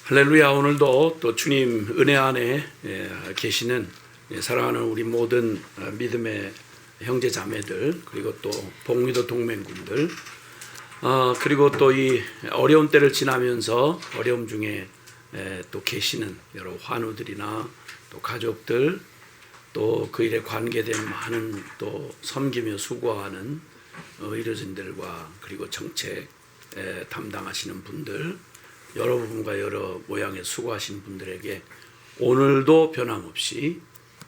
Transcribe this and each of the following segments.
할렐루야. 오늘도 또 주님 은혜 안에 계시는 사랑하는 우리 모든 믿음의 형제 자매들, 그리고 또 복미도 동맹군들, 그리고 또 이 어려운 때를 지나면서 어려움 중에 또 계시는 여러 환우들이나 또 가족들, 또 그 일에 관계된 많은 또 섬기며 수고하는 의료진들과 그리고 정책 담당하시는 분들, 여러 부분과 여러 모양의 수고하신 분들에게 오늘도 변함없이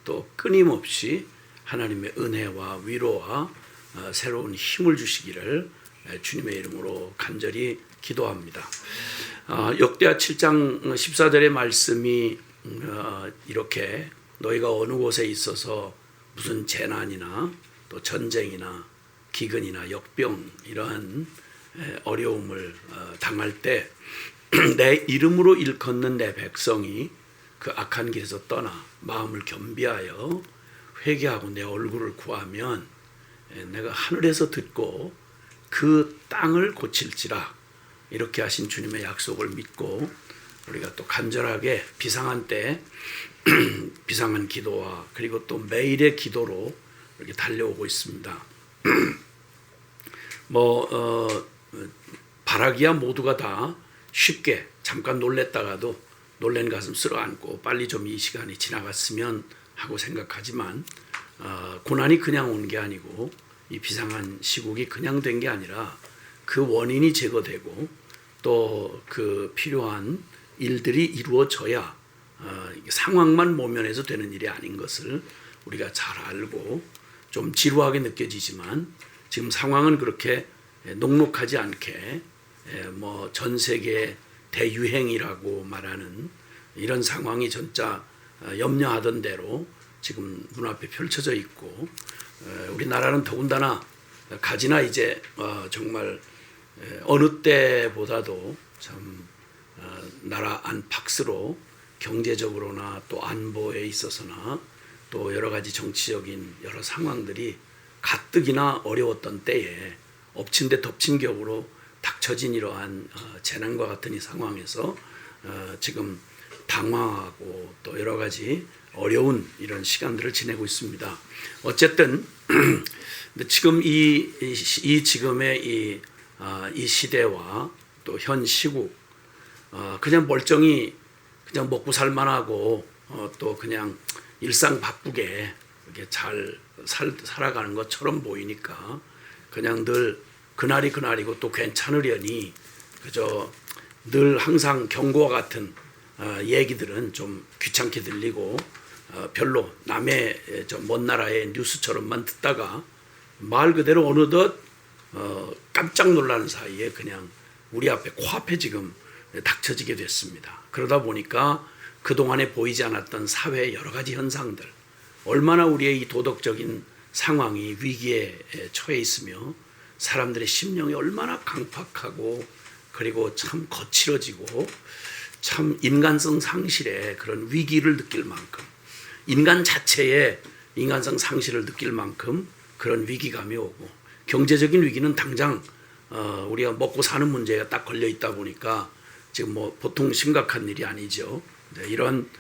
또 끊임없이 하나님의 은혜와 위로와 새로운 힘을 주시기를 주님의 이름으로 간절히 기도합니다. 역대하 7장 14절의 말씀이 이렇게 너희가 어느 곳에 있어서 무슨 재난이나 또 전쟁이나 기근이나 역병 이러한 어려움을 당할 때 내 이름으로 일컫는 내 백성이 그 악한 길에서 떠나 마음을 겸비하여 회개하고 내 얼굴을 구하면 내가 하늘에서 듣고 그 땅을 고칠지라. 이렇게 하신 주님의 약속을 믿고 우리가 또 간절하게 비상한 때 비상한 기도와 그리고 또 매일의 기도로 이렇게 달려오고 있습니다. 바라기야 모두가 다 쉽게 잠깐 놀랬다가도 놀란 가슴 쓸어안고 빨리 좀 이 시간이 지나갔으면 하고 생각하지만 고난이 그냥 온 게 아니고 이 비상한 시국이 그냥 된 게 아니라 그 원인이 제거되고 또 그 필요한 일들이 이루어져야 상황만 모면해서 되는 일이 아닌 것을 우리가 잘 알고 좀 지루하게 느껴지지만 지금 상황은 그렇게 녹록하지 않게 전 세계 대유행이라고 말하는 이런 상황이 진짜 염려하던 대로 지금 눈앞에 펼쳐져 있고 우리나라는 더군다나 가지나 이제 정말 어느 때보다도 참 나라 안팎으로 경제적으로나 또 안보에 있어서나 또 여러 가지 정치적인 여러 상황들이 가뜩이나 어려웠던 때에 엎친 데 덮친 격으로 닥쳐진 이러한 재난과 같은 이 상황에서 지금 당황하고 또 여러 가지 어려운 이런 시간들을 지내고 있습니다. 어쨌든 지금 지금의 이 시대와 또 현 시국 그냥 멀쩡히 그냥 먹고 살만하고 또 그냥 일상 바쁘게 이렇게 잘 살아가는 것처럼 보이니까 그냥 늘 그날이 그날이고 또 괜찮으려니 그저 늘 항상 경고와 같은 얘기들은 좀 귀찮게 들리고 별로 남의 먼 나라의 뉴스처럼만 듣다가 말 그대로 어느덧 깜짝 놀라는 사이에 그냥 우리 앞에 코앞에 지금 닥쳐지게 됐습니다. 그러다 보니까 그동안에 보이지 않았던 사회의 여러 가지 현상들, 얼마나 우리의 이 도덕적인 상황이 위기에 처해 있으며 사람들의 심령이 얼마나 강팍하고 그리고 참 거칠어지고 참 인간성 상실의 그런 위기를 느낄 만큼 인간 자체의 인간성 상실을 느낄 만큼 그런 위기감이 오고 경제적인 위기는 당장 우리가 먹고 사는 문제가 딱 걸려 있다 보니까 지금 보통 심각한 일이 아니죠. 이런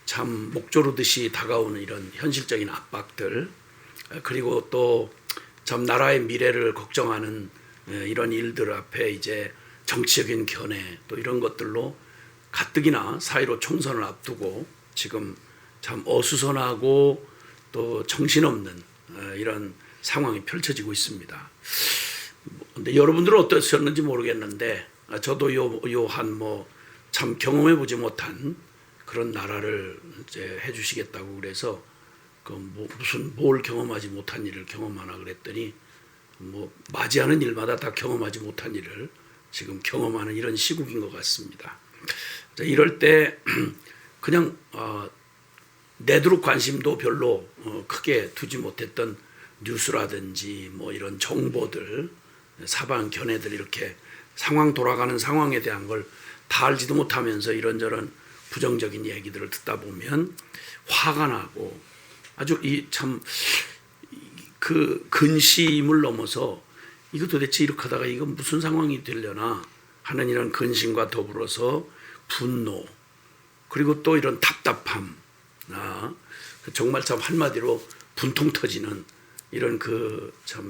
참 목조르듯이 다가오는 이런 현실적인 압박들 그리고 또 참 나라의 미래를 걱정하는 이런 일들 앞에 이제 정치적인 견해 또 이런 것들로 가뜩이나 4.15 총선을 앞두고 지금 참 어수선하고 또 정신없는 이런 상황이 펼쳐지고 있습니다. 근데 여러분들은 어떠셨는지 모르겠는데 저도 요한 참 경험해 보지 못한 그런 나라를 이제 해주시겠다고 그래서 무슨 뭘 경험하지 못한 일을 경험하나 그랬더니 맞이하는 일마다 다 경험하지 못한 일을 지금 경험하는 이런 시국인 것 같습니다. 이럴 때 그냥 내두록 관심도 별로 크게 두지 못했던 뉴스라든지 이런 정보들 사방 견해들 이렇게 상황 돌아가는 상황에 대한 걸 다 알지도 못하면서 이런저런 부정적인 얘기들을 듣다 보면 화가 나고 아주 그 근심을 넘어서 이거 도대체 이렇게 하다가 이거 무슨 상황이 되려나 하는 이런 근심과 더불어서 분노, 그리고 또 이런 답답함, 정말 참 한마디로 분통 터지는 이런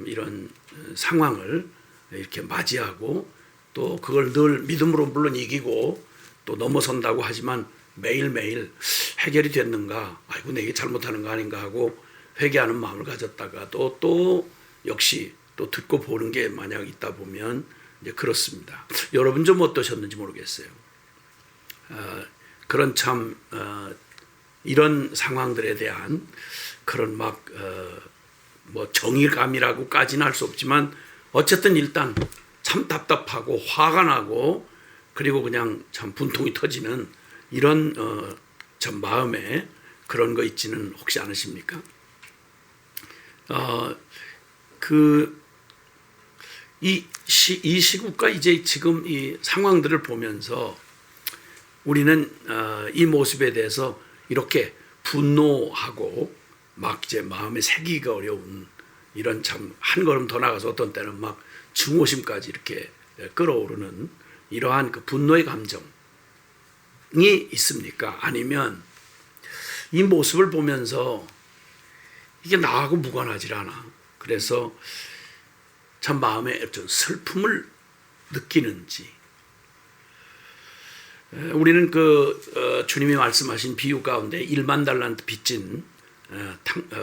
이런 상황을 이렇게 맞이하고 또 그걸 늘 믿음으로 물론 이기고 또 넘어선다고 하지만 매일매일 해결이 됐는가, 아이고 내게 잘못하는 거 아닌가 하고 회개하는 마음을 가졌다가 또 역시 또 듣고 보는 게 만약 있다 보면 이제 그렇습니다. 여러분 좀 어떠셨는지 모르겠어요. 그런 참 이런 상황들에 대한 그런 뭐 정의감이라고까지는 할 수 없지만 어쨌든 일단 참 답답하고 화가 나고 그리고 그냥 참 분통이 터지는 이런 참 마음에 그런 거 있지는 혹시 않으십니까? 이 시국과 이제 지금 이 상황들을 보면서 우리는 이 모습에 대해서 이렇게 분노하고 막 이제 마음에 새기기가 어려운 이런 참 한 걸음 더 나가서 어떤 때는 막 증오심까지 이렇게 끌어오르는 이러한 그 분노의 감정이 있습니까? 아니면 이 모습을 보면서 이게 나하고 무관하지 않아. 그래서 참 마음에 어떤 슬픔을 느끼는지. 우리는 주님이 말씀하신 비유 가운데 1만 달란트 빚진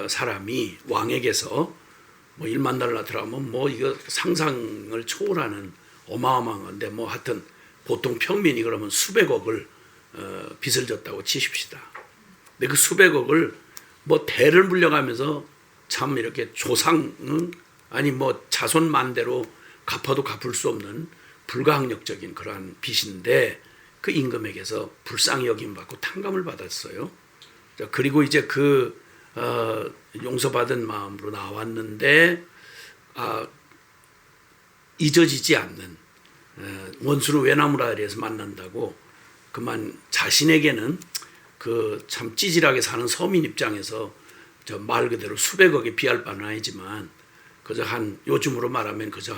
사람이 왕에게서 뭐 1만 달란트라 하면 뭐 이거 상상을 초월하는 어마어마한 건데 뭐 하여튼 보통 평민이 그러면 수백억을 빚을 졌다고 치십시다. 근데 그 수백억을 뭐 대를 물려가면서 참 이렇게 아니 뭐 자손 만대로 갚아도 갚을 수 없는 불가항력적인 그러한 빚인데 그 임금에게서 불쌍히 여김 받고 탕감을 받았어요. 그리고 이제 용서받은 마음으로 나왔는데 잊어지지 않는 원수는 외나무 아래에서 만난다고 그만 자신에게는 참 찌질하게 사는 서민 입장에서 말 그대로 수백억에 비할 바는 아니지만 그저 요즘으로 말하면 그저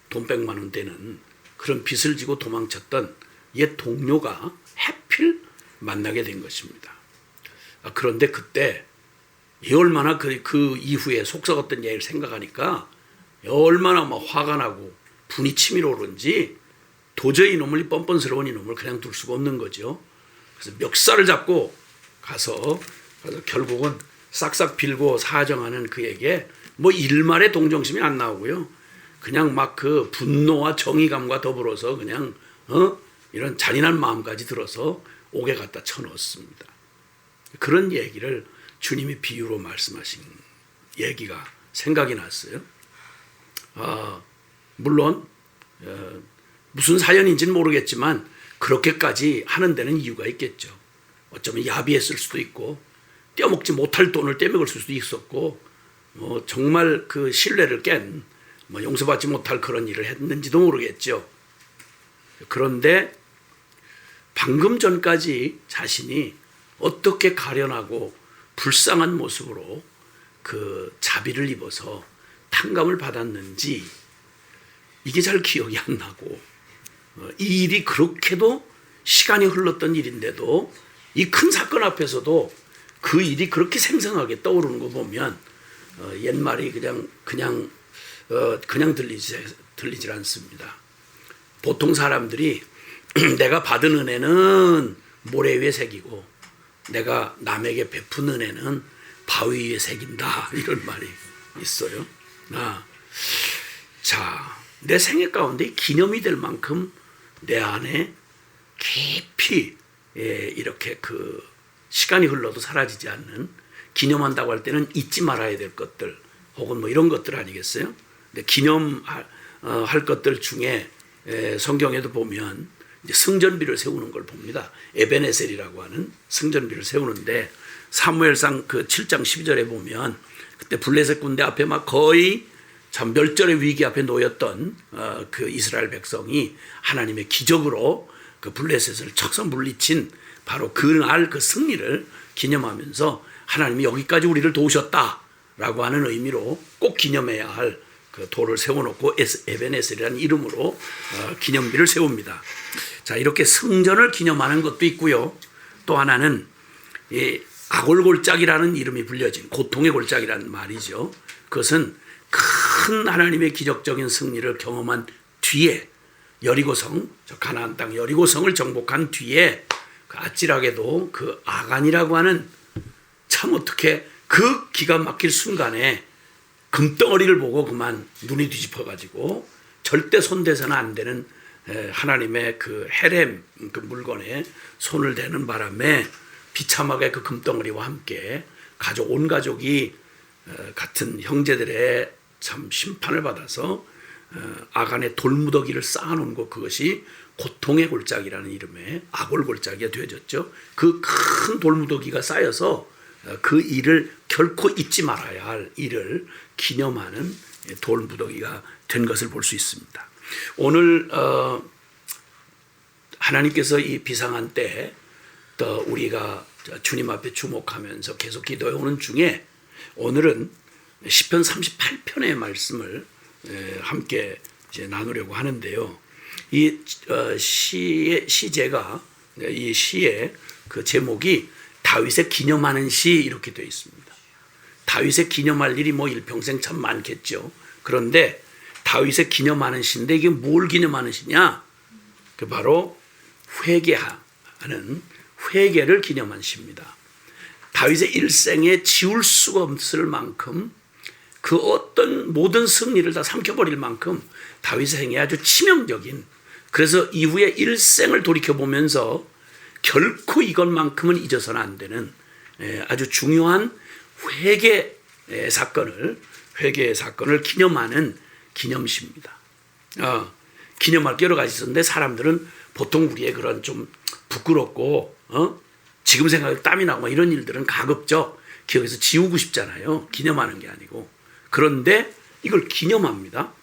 돈 100만 원 되는 그런 빚을 지고 도망쳤던 옛 동료가 하필 만나게 된 것입니다. 그런데 그때 얼마나 그 이후에 속썩었던 얘기를 생각하니까 얼마나 막 화가 나고 분이 치밀어 오른지 도저히 이놈을 뻔뻔스러운 이놈을 그냥 둘 수가 없는 거죠. 그래서 멱살을 잡고 가서 결국은 싹싹 빌고 사정하는 그에게 뭐 일말의 동정심이 안 나오고요. 그냥 막 그 분노와 정의감과 더불어서 그냥 이런 잔인한 마음까지 들어서 옥에 갖다 쳐넣었습니다. 그런 얘기를 주님이 비유로 말씀하신 얘기가 생각이 났어요. 물론 무슨 사연인지는 모르겠지만 그렇게까지 하는 데는 이유가 있겠죠. 어쩌면 야비했을 수도 있고 떼어먹지 못할 돈을 떼먹을 수도 있었고 뭐 정말 그 신뢰를 깬 용서받지 못할 그런 일을 했는지도 모르겠죠. 그런데 방금 전까지 자신이 어떻게 가련하고 불쌍한 모습으로 그 자비를 입어서 탕감을 받았는지 이게 잘 기억이 안 나고 이 일이 그렇게도 시간이 흘렀던 일인데도 이 큰 사건 앞에서도 그 일이 그렇게 생생하게 떠오르는 거 보면 옛말이 그냥 들리질 않습니다. 보통 사람들이 내가 받은 은혜는 모래 위에 새기고 내가 남에게 베푼 은혜는 바위 위에 새긴다 이런 말이 있어요. 자, 내 생애 가운데 기념이 될 만큼 내 안에 깊이 이렇게 시간이 흘러도 사라지지 않는 기념한다고 할 때는 잊지 말아야 될 것들 혹은 뭐 이런 것들 아니겠어요? 근데 기념할 것들 중에 성경에도 보면 이제 승전비를 세우는 걸 봅니다. 에베네셀이라고 하는 승전비를 세우는데 사무엘상 7장 12절에 보면 그때 블레셋 군대 앞에 막 거의 참 멸절의 위기 앞에 놓였던 그 이스라엘 백성이 하나님의 기적으로 그 블레셋을 척서 물리친 바로 그날 그 승리를 기념하면서 하나님이 여기까지 우리를 도우셨다라고 하는 의미로 꼭 기념해야 할 그 돌을 세워놓고 에베네셀이라는 이름으로 기념비를 세웁니다. 자, 이렇게 성전을 기념하는 것도 있고요. 또 하나는 이 아골골짜기라는 이름이 불려진 고통의 골짜기라는 말이죠. 그것은 큰 하나님의 기적적인 승리를 경험한 뒤에 여리고성, 저 가나안 땅 여리고성을 정복한 뒤에 그 아찔하게도 그 아간이라고 하는 참 어떻게 그 기가 막힐 순간에 금덩어리를 보고 그만 눈이 뒤집어가지고 절대 손대서는 안 되는 하나님의 그 헤렘 그 물건에 손을 대는 바람에 비참하게 그 금덩어리와 함께 온 가족이 같은 형제들의 참 심판을 받아서 아간의 돌무더기를 쌓아놓은 것, 그것이 고통의 골짜기라는 이름의 아골골짜기가 되어졌죠. 그 큰 돌무더기가 쌓여서 그 일을 결코 잊지 말아야 할 일을 기념하는 돌무더기가 된 것을 볼 수 있습니다. 오늘 하나님께서 이 비상한 때 또 우리가 주님 앞에 주목하면서 계속 기도해 오는 중에 오늘은 시편 38편의 말씀을 함께 이제 나누려고 하는데요. 이 시제가 이 시의 그 제목이 다윗의 기념하는 시 이렇게 되어 있습니다. 다윗의 기념할 일이 뭐 일평생 참 많겠죠. 그런데 다윗의 기념하는 시인데 이게 뭘 기념하는 시냐? 그 바로 회개하는 회개를 기념한 시입니다. 다윗의 일생에 지울 수가 없을 만큼 그 어떤 모든 승리를 다 삼켜버릴 만큼 다윗의 행위 아주 치명적인, 그래서 이후에 일생을 돌이켜보면서 결코 이것만큼은 잊어서는 안 되는 아주 중요한 회개의 사건을 기념하는 기념시입니다. 기념할 게 여러 가지 있었는데 사람들은 보통 우리의 그런 좀 부끄럽고 지금 생각해 땀이 나고 이런 일들은 가급적 기억에서 지우고 싶잖아요. 기념하는 게 아니고. 그런데 이걸 기념합니다.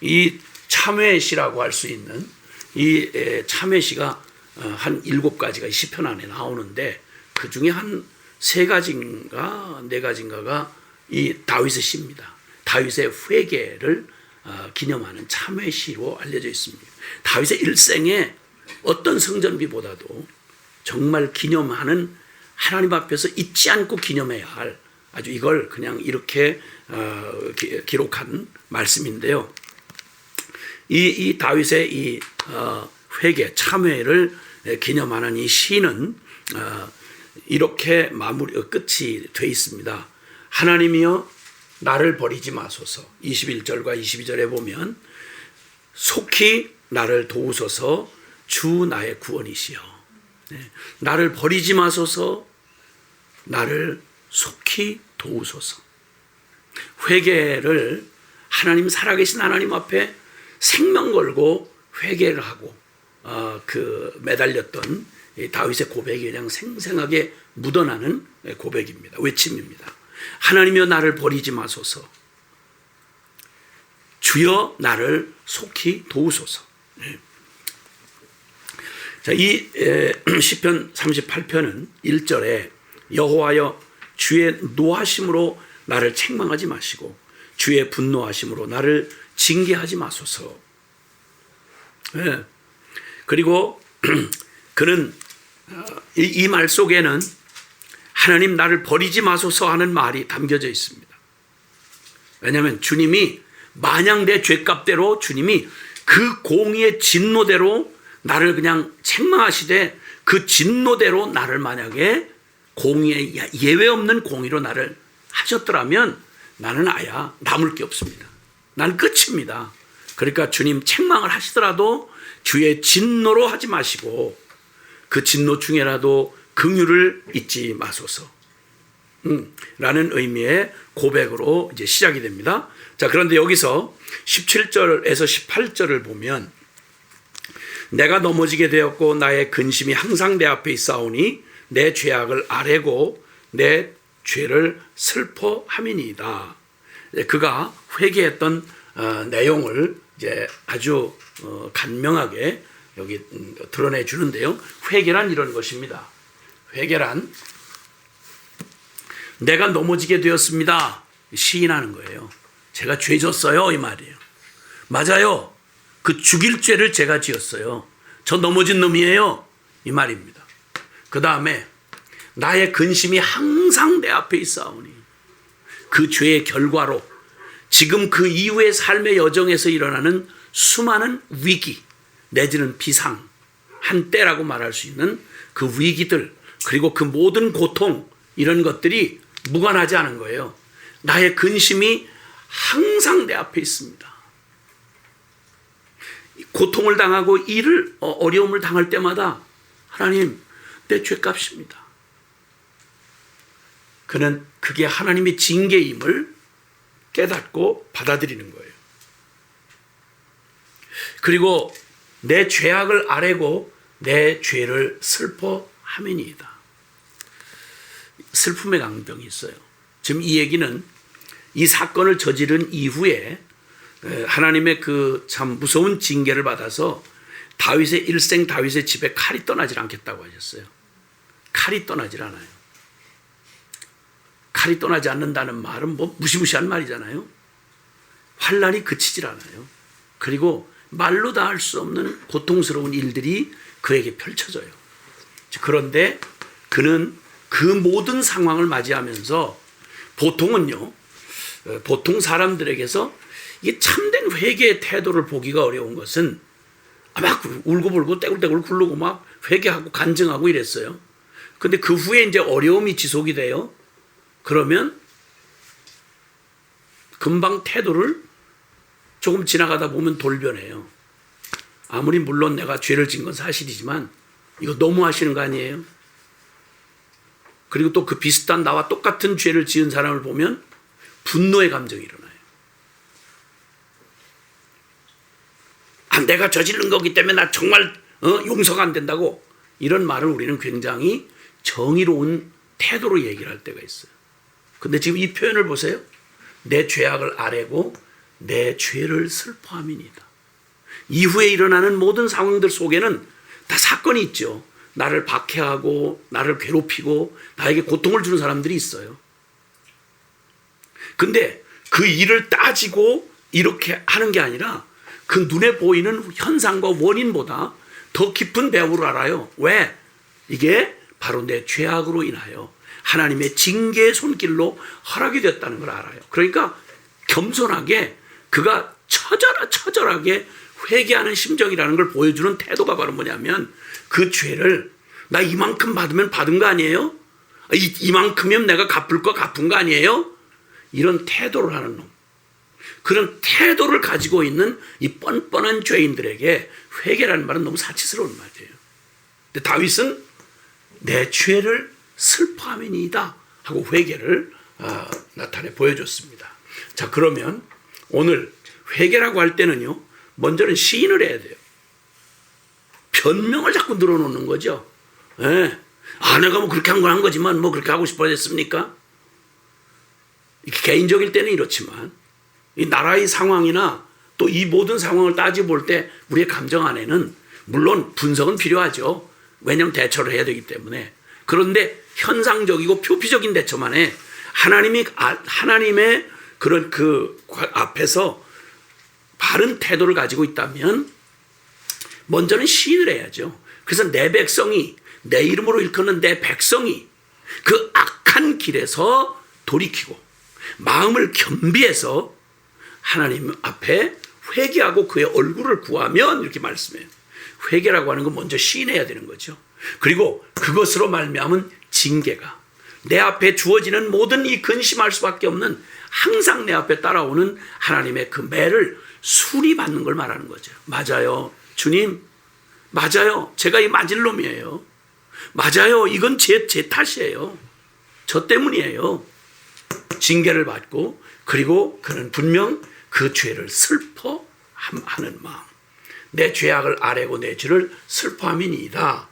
이 참회시라고 할 수 있는 이 참회시가 한 7가지가 이 시편 안에 나오는데 그 중에 한 3가지인가 4가지인가가 이 다윗의 시입니다. 다윗의 회개를 기념하는 참회시로 알려져 있습니다. 다윗의 일생에 어떤 성전비보다도 정말 기념하는, 하나님 앞에서 잊지 않고 기념해야 할, 아주 이걸 그냥 이렇게 기록한 말씀인데요. 이 다윗의 이 회개, 참회를 기념하는 이 시는 이렇게 끝이 돼 있습니다. 하나님이여 나를 버리지 마소서. 21절과 22절에 보면 속히 나를 도우소서. 주 나의 구원이시여. 나를 버리지 마소서. 나를 속히 도우소서. 회개를 하나님, 살아계신 하나님 앞에 생명 걸고 회개를 하고 그 매달렸던 다윗의 고백이 그냥 생생하게 묻어나는 고백입니다. 외침입니다. 하나님이여 나를 버리지 마소서. 주여 나를 속히 도우소서. 자, 이 시편 38편은 1절에 여호와여 주의 노하심으로 나를 책망하지 마시고 주의 분노하심으로 나를 징계하지 마소서. 그리고 그는 이 말 속에는 하나님 나를 버리지 마소서 하는 말이 담겨져 있습니다. 왜냐하면 주님이 마냥 내 죄값대로 주님이 그 공의의 진노대로 나를 그냥 책망하시되 그 진노대로 나를 만약에 공의의 예외 없는 공의로 나를 하셨더라면 나는 아야 남을 게 없습니다. 난 끝입니다. 그러니까 주님 책망을 하시더라도 주의 진노로 하지 마시고 그 진노 중에라도 긍휼을 잊지 마소서. 라는 의미의 고백으로 이제 시작이 됩니다. 자, 그런데 여기서 17절에서 18절을 보면 내가 넘어지게 되었고 나의 근심이 항상 내 앞에 있사오니 내 죄악을 아뢰고 내 죄를 슬퍼함이니이다. 그가 회개했던 내용을 이제 아주 간명하게 여기 드러내 주는데요. 회개란 이런 것입니다. 회개란 내가 넘어지게 되었습니다. 시인하는 거예요. 제가 죄 졌어요 이 말이에요. 맞아요. 그 죽일 죄를 제가 지었어요. 저 넘어진 놈이에요. 이 말입니다. 그 다음에 나의 근심이 항상 내 앞에 있사오니 그 죄의 결과로 지금 그 이후의 삶의 여정에서 일어나는 수많은 위기 내지는 비상, 한때라고 말할 수 있는 그 위기들 그리고 그 모든 고통 이런 것들이 무관하지 않은 거예요. 나의 근심이 항상 내 앞에 있습니다. 고통을 당하고 어려움을 당할 때마다 하나님 내 죄값입니다. 그는 그게 하나님의 징계임을 깨닫고 받아들이는 거예요. 그리고 내 죄악을 아뢰고 내 죄를 슬퍼하매니이다. 슬픔의 강경이 있어요. 지금 이 얘기는 이 사건을 저지른 이후에 하나님의 그 참 무서운 징계를 받아서 다윗의 일생 다윗의 집에 칼이 떠나질 않겠다고 하셨어요. 칼이 떠나질 않아요. 칼이 떠나지 않는다는 말은 뭐 무시무시한 말이잖아요. 환란이 그치질 않아요. 그리고 말로 다 할 수 없는 고통스러운 일들이 그에게 펼쳐져요. 그런데 그는 그 모든 상황을 맞이하면서 보통은요, 보통 사람들에게서 이게 참된 회개의 태도를 보기가 어려운 것은 막 울고불고 떼굴떼굴 굴르고 막 회개하고 간증하고 이랬어요. 근데 그 후에 이제 어려움이 지속이 돼요. 그러면 금방 태도를 조금 지나가다 보면 돌변해요. 아무리 물론 내가 죄를 지은 건 사실이지만 이거 너무 하시는 거 아니에요? 그리고 또 그 비슷한 나와 똑같은 죄를 지은 사람을 보면 분노의 감정이 일어나요. 내가 저지른 거기 때문에 나 정말 용서가 안 된다고 이런 말을 우리는 굉장히 정의로운 태도로 얘기를 할 때가 있어요. 근데 지금 이 표현을 보세요. 내 죄악을 아뢰고 내 죄를 슬퍼함이니이다. 이후에 일어나는 모든 상황들 속에는 다 사건이 있죠. 나를 박해하고 나를 괴롭히고 나에게 고통을 주는 사람들이 있어요. 근데 그 일을 따지고 이렇게 하는 게 아니라 그 눈에 보이는 현상과 원인보다 더 깊은 배우를 알아요. 왜? 이게 바로 내 죄악으로 인하여 하나님의 징계의 손길로 허락이 됐다는 걸 알아요. 그러니까 겸손하게 그가 처절하게 회개하는 심정이라는 걸 보여주는 태도가 바로 뭐냐면 그 죄를 나 이만큼 받으면 받은 거 아니에요? 이만큼이면 내가 갚을 거 갚은 거 아니에요? 이런 태도를 하는 놈. 그런 태도를 가지고 있는 이 뻔뻔한 죄인들에게 회개라는 말은 너무 사치스러운 말이에요. 근데 다윗은 내 죄를 슬퍼함이니이다 하고 회개를 나타내 보여줬습니다. 자, 그러면 오늘 회개라고 할 때는요, 먼저는 시인을 해야 돼요. 변명을 자꾸 늘어놓는 거죠. 예. 내가 뭐 그렇게 한 건 한 거지만 뭐 그렇게 하고 싶어 했습니까? 개인적일 때는 이렇지만 이 나라의 상황이나 또 이 모든 상황을 따지고 볼 때 우리의 감정 안에는 물론 분석은 필요하죠. 왜냐하면 대처를 해야 되기 때문에. 그런데 현상적이고 표피적인 대처만에 하나님의 그런 그 앞에서 바른 태도를 가지고 있다면 먼저는 시인을 해야죠. 그래서 내 백성이, 내 이름으로 일컫는 내 백성이 그 악한 길에서 돌이키고 마음을 겸비해서 하나님 앞에 회개하고 그의 얼굴을 구하면 이렇게 말씀해요. 회개라고 하는 건 먼저 시인해야 되는 거죠. 그리고 그것으로 말미암은 징계가 내 앞에 주어지는 모든 이 근심할 수밖에 없는 항상 내 앞에 따라오는 하나님의 그 매를 순히 받는 걸 말하는 거죠. 맞아요. 주님, 맞아요. 제가 이 맞을 놈이에요. 맞아요. 이건 제 탓이에요. 저 때문이에요. 징계를 받고 그리고 그는 분명 그 죄를 슬퍼하는 마음. 내 죄악을 아뢰고 내 죄를 슬퍼함이니이다.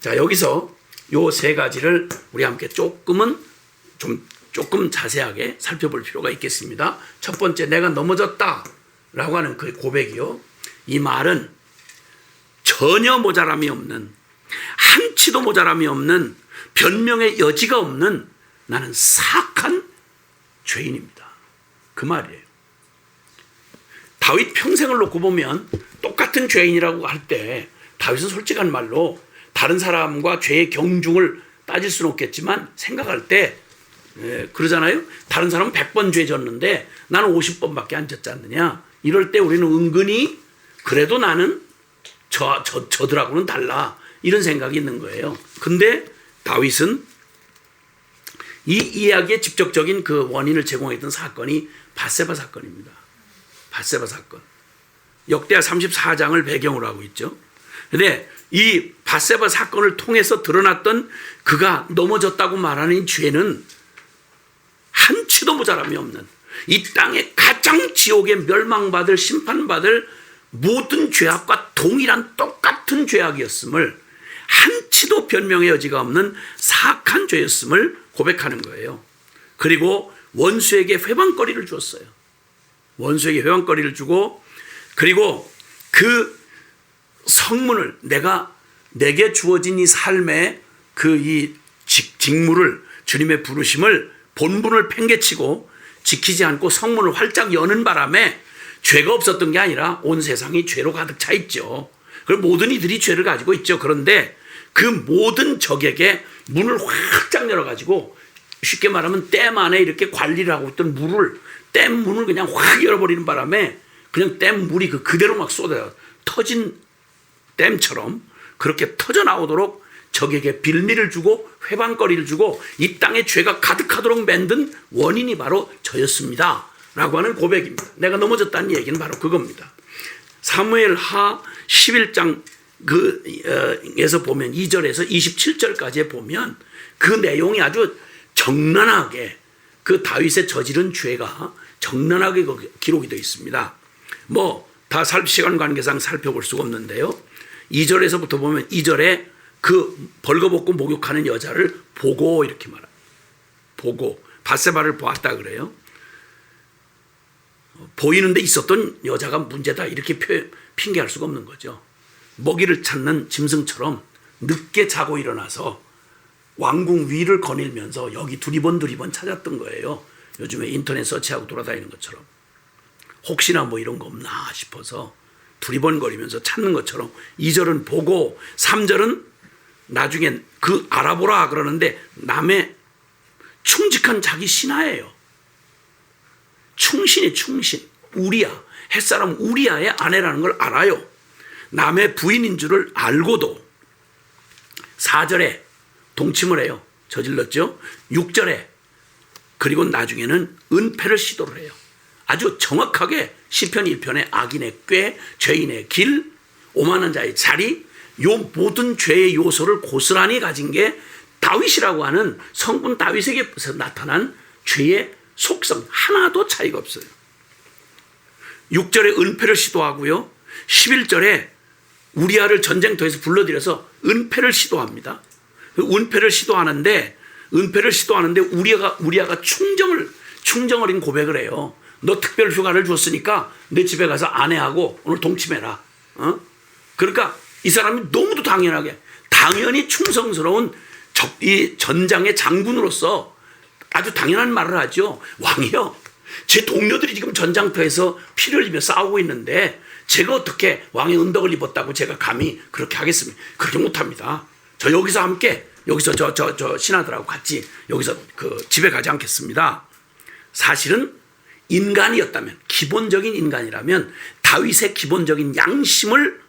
자, 여기서 요 세 가지를 우리 함께 조금 자세하게 살펴볼 필요가 있겠습니다. 첫 번째, 내가 넘어졌다 라고 하는 그 고백이요. 이 말은 전혀 모자람이 없는, 한치도 모자람이 없는, 변명의 여지가 없는 나는 사악한 죄인입니다. 그 말이에요. 다윗 평생을 놓고 보면 똑같은 죄인이라고 할 때 다윗은 솔직한 말로 다른 사람과 죄의 경중을 따질 수는 없겠지만 생각할 때 그러잖아요. 다른 사람은 100번 죄 졌는데 나는 50번밖에 안 졌지 않느냐. 이럴 때 우리는 은근히 그래도 나는 저들하고는 달라. 이런 생각이 있는 거예요. 근데 다윗은 이 이야기의 직접적인 그 원인을 제공했던 사건이 밧세바 사건입니다. 밧세바 사건. 역대하 34장을 배경으로 하고 있죠. 근데 이 밧세바 사건을 통해서 드러났던 그가 넘어졌다고 말하는 이 죄는 한치도 모자람이 없는 이 땅의 가장 지옥에 멸망받을 심판받을 모든 죄악과 동일한 똑같은 죄악이었음을 한치도 변명의 여지가 없는 사악한 죄였음을 고백하는 거예요. 그리고 원수에게 회방거리를 주었어요. 원수에게 회방거리를 주고 그리고 그 성문을 내게 주어진 이 삶의 그 이 직무를 주님의 부르심을 본분을 팽개치고 지키지 않고 성문을 활짝 여는 바람에 죄가 없었던 게 아니라 온 세상이 죄로 가득 차 있죠. 그럼 모든 이들이 죄를 가지고 있죠. 그런데 그 모든 적에게 문을 활짝 열어가지고 쉽게 말하면 댐 안에 이렇게 관리를 하고 있던 댐 문을 그냥 확 열어버리는 바람에 그냥 댐 물이 그대로 막 쏟아요. 터진 댐처럼 그렇게 터져 나오도록 적에게 빌미를 주고 회방거리를 주고 이 땅에 죄가 가득하도록 만든 원인이 바로 저였습니다. 라고 하는 고백입니다. 내가 넘어졌다는 얘기는 바로 그겁니다. 사무엘하 11장 에서 보면 2절에서 27절까지 보면 그 내용이 아주 적나라하게 그 다윗의 저지른 죄가 적나라하게 기록이 되어 있습니다. 다 시간 관계상 살펴볼 수가 없는데요. 2절에서부터 보면 2절에 그 벌거벗고 목욕하는 여자를 보고 이렇게 말합니다. 보고 밧세바를 보았다 그래요. 보이는데 있었던 여자가 문제다 이렇게 핑계할 수가 없는 거죠. 먹이를 찾는 짐승처럼 늦게 자고 일어나서 왕궁 위를 거닐면서 여기 두리번 찾았던 거예요. 요즘에 인터넷 서치하고 돌아다니는 것처럼. 혹시나 이런 거 없나 싶어서 두리번거리면서 찾는 것처럼 2절은 보고 3절은 나중엔 알아보라 그러는데 남의 충직한 자기 신하예요. 충신이 충신. 우리야. 햇사람 우리야의 아내라는 걸 알아요. 남의 부인인 줄을 알고도 4절에 동침을 해요. 저질렀죠. 6절에 그리고 나중에는 은폐를 시도를 해요. 아주 정확하게 시편 1편의 악인의 꾀, 죄인의 길, 오만한 자의 자리 요 모든 죄의 요소를 고스란히 가진 게 다윗이라고 하는 성분 다윗에게서 나타난 죄의 속성 하나도 차이가 없어요. 6절에 은폐를 시도하고요. 11절에 우리아를 전쟁터에서 불러들여서 은폐를 시도합니다. 은폐를 시도하는데 우리아가 충정어린 고백을 해요. 너 특별 휴가를 줬으니까 내 집에 가서 아내하고 오늘 동침해라. 그러니까 이 사람이 너무도 당연히 충성스러운 이 전장의 장군으로서 아주 당연한 말을 하죠. 왕이요. 제 동료들이 지금 전장터에서 피를 흘리며 싸우고 있는데 제가 어떻게 왕의 은덕을 입었다고 제가 감히 그렇게 하겠습니까? 그렇게 못합니다. 저 여기서 함께 여기서 저 신하들하고 같이 여기서 집에 가지 않겠습니다. 사실은 인간이었다면 기본적인 인간이라면 다윗의 기본적인 양심을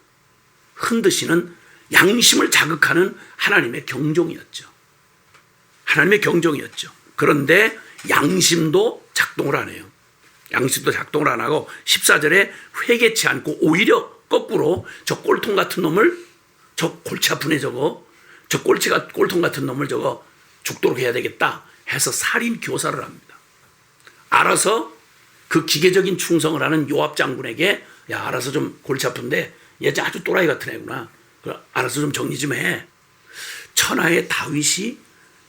흔드시는 양심을 자극하는 하나님의 경종이었죠. 그런데 양심도 작동을 안 해요. 양심도 작동을 안 하고 14절에 회개치 않고 오히려 거꾸로 저 꼴통 같은 놈을 저 골치 아프네 저 꼴통 같은 놈을 죽도록 해야 되겠다 해서 살인 교사를 합니다. 알아서 그 기계적인 충성을 하는 요압 장군에게 야 알아서 좀 골치 아픈데 얘 아주 또라이 같은 애구나. 알아서 좀 정리 좀 해. 천하의 다윗이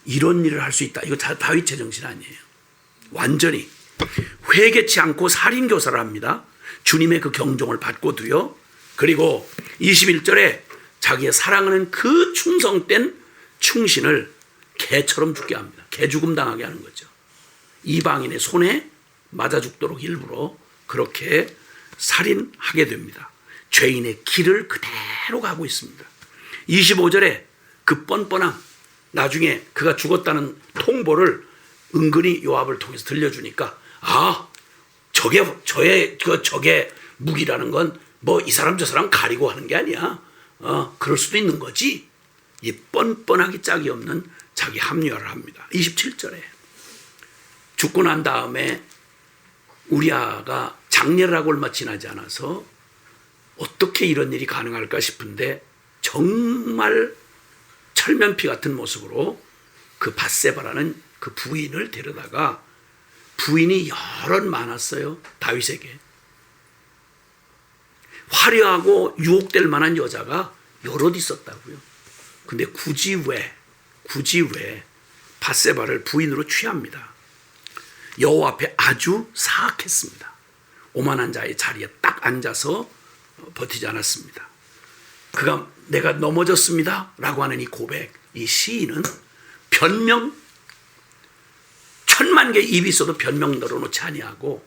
이런 일을 할 수 있다. 이거 다윗 제정신 아니에요. 완전히 회개치 않고 살인 교사를 합니다. 주님의 그 경종을 받고도요. 그리고 21절에 자기의 사랑하는 그 충성된 충신을 개처럼 죽게 합니다. 개죽음 당하게 하는 거죠. 이방인의 손에 맞아 죽도록 일부러 그렇게 살인하게 됩니다. 죄인의 길을 그대로 가고 있습니다. 25절에 그 뻔뻔함, 나중에 그가 죽었다는 통보를 은근히 요압을 통해서 들려주니까 저게 무기라는 건 뭐 이 사람 저 사람 가리고 하는 게 아니야. 그럴 수도 있는 거지. 이 뻔뻔하기 짝이 없는 자기 합리화를 합니다. 27절에 죽고 난 다음에 우리아가 장례를 하고 얼마 지나지 않아서 어떻게 이런 일이 가능할까 싶은데 정말 철면피 같은 모습으로 그 밧세바라는 그 부인을 데려다가, 부인이 여럿 많았어요. 다윗에게. 화려하고 유혹될 만한 여자가 여럿 있었다고요. 근데 굳이 왜 밧세바를 부인으로 취합니다. 여호와 앞에 아주 사악했습니다. 오만한 자의 자리에 딱 앉아서 버티지 않았습니다. 그가 내가 넘어졌습니다 라고 하는 이 고백, 이 시인은 변명, 1000만 개 입이 있어도 변명 널어놓지 아니하고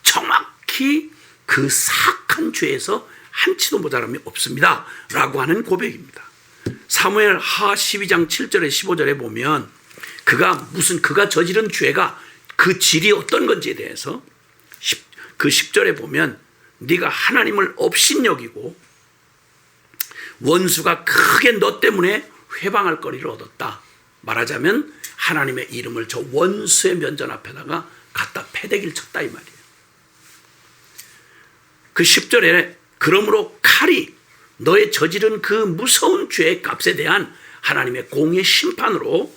정확히 그 사악한 죄에서 한치도 모자람이 없습니다 라고 하는 고백입니다. 사무엘 하 12장 7절에 15절에 보면 그가 저지른 죄가 그 질이 어떤 건지에 대해서 그 10절에 보면 네가 하나님을 업신여기고 원수가 크게 너 때문에 회방할 거리를 얻었다. 말하자면 하나님의 이름을 저 원수의 면전 앞에다가 갖다 패대기를 쳤다 이 말이에요. 그 10절에 그러므로 칼이 너의 저지른 그 무서운 죄의 값에 대한 하나님의 공의 심판으로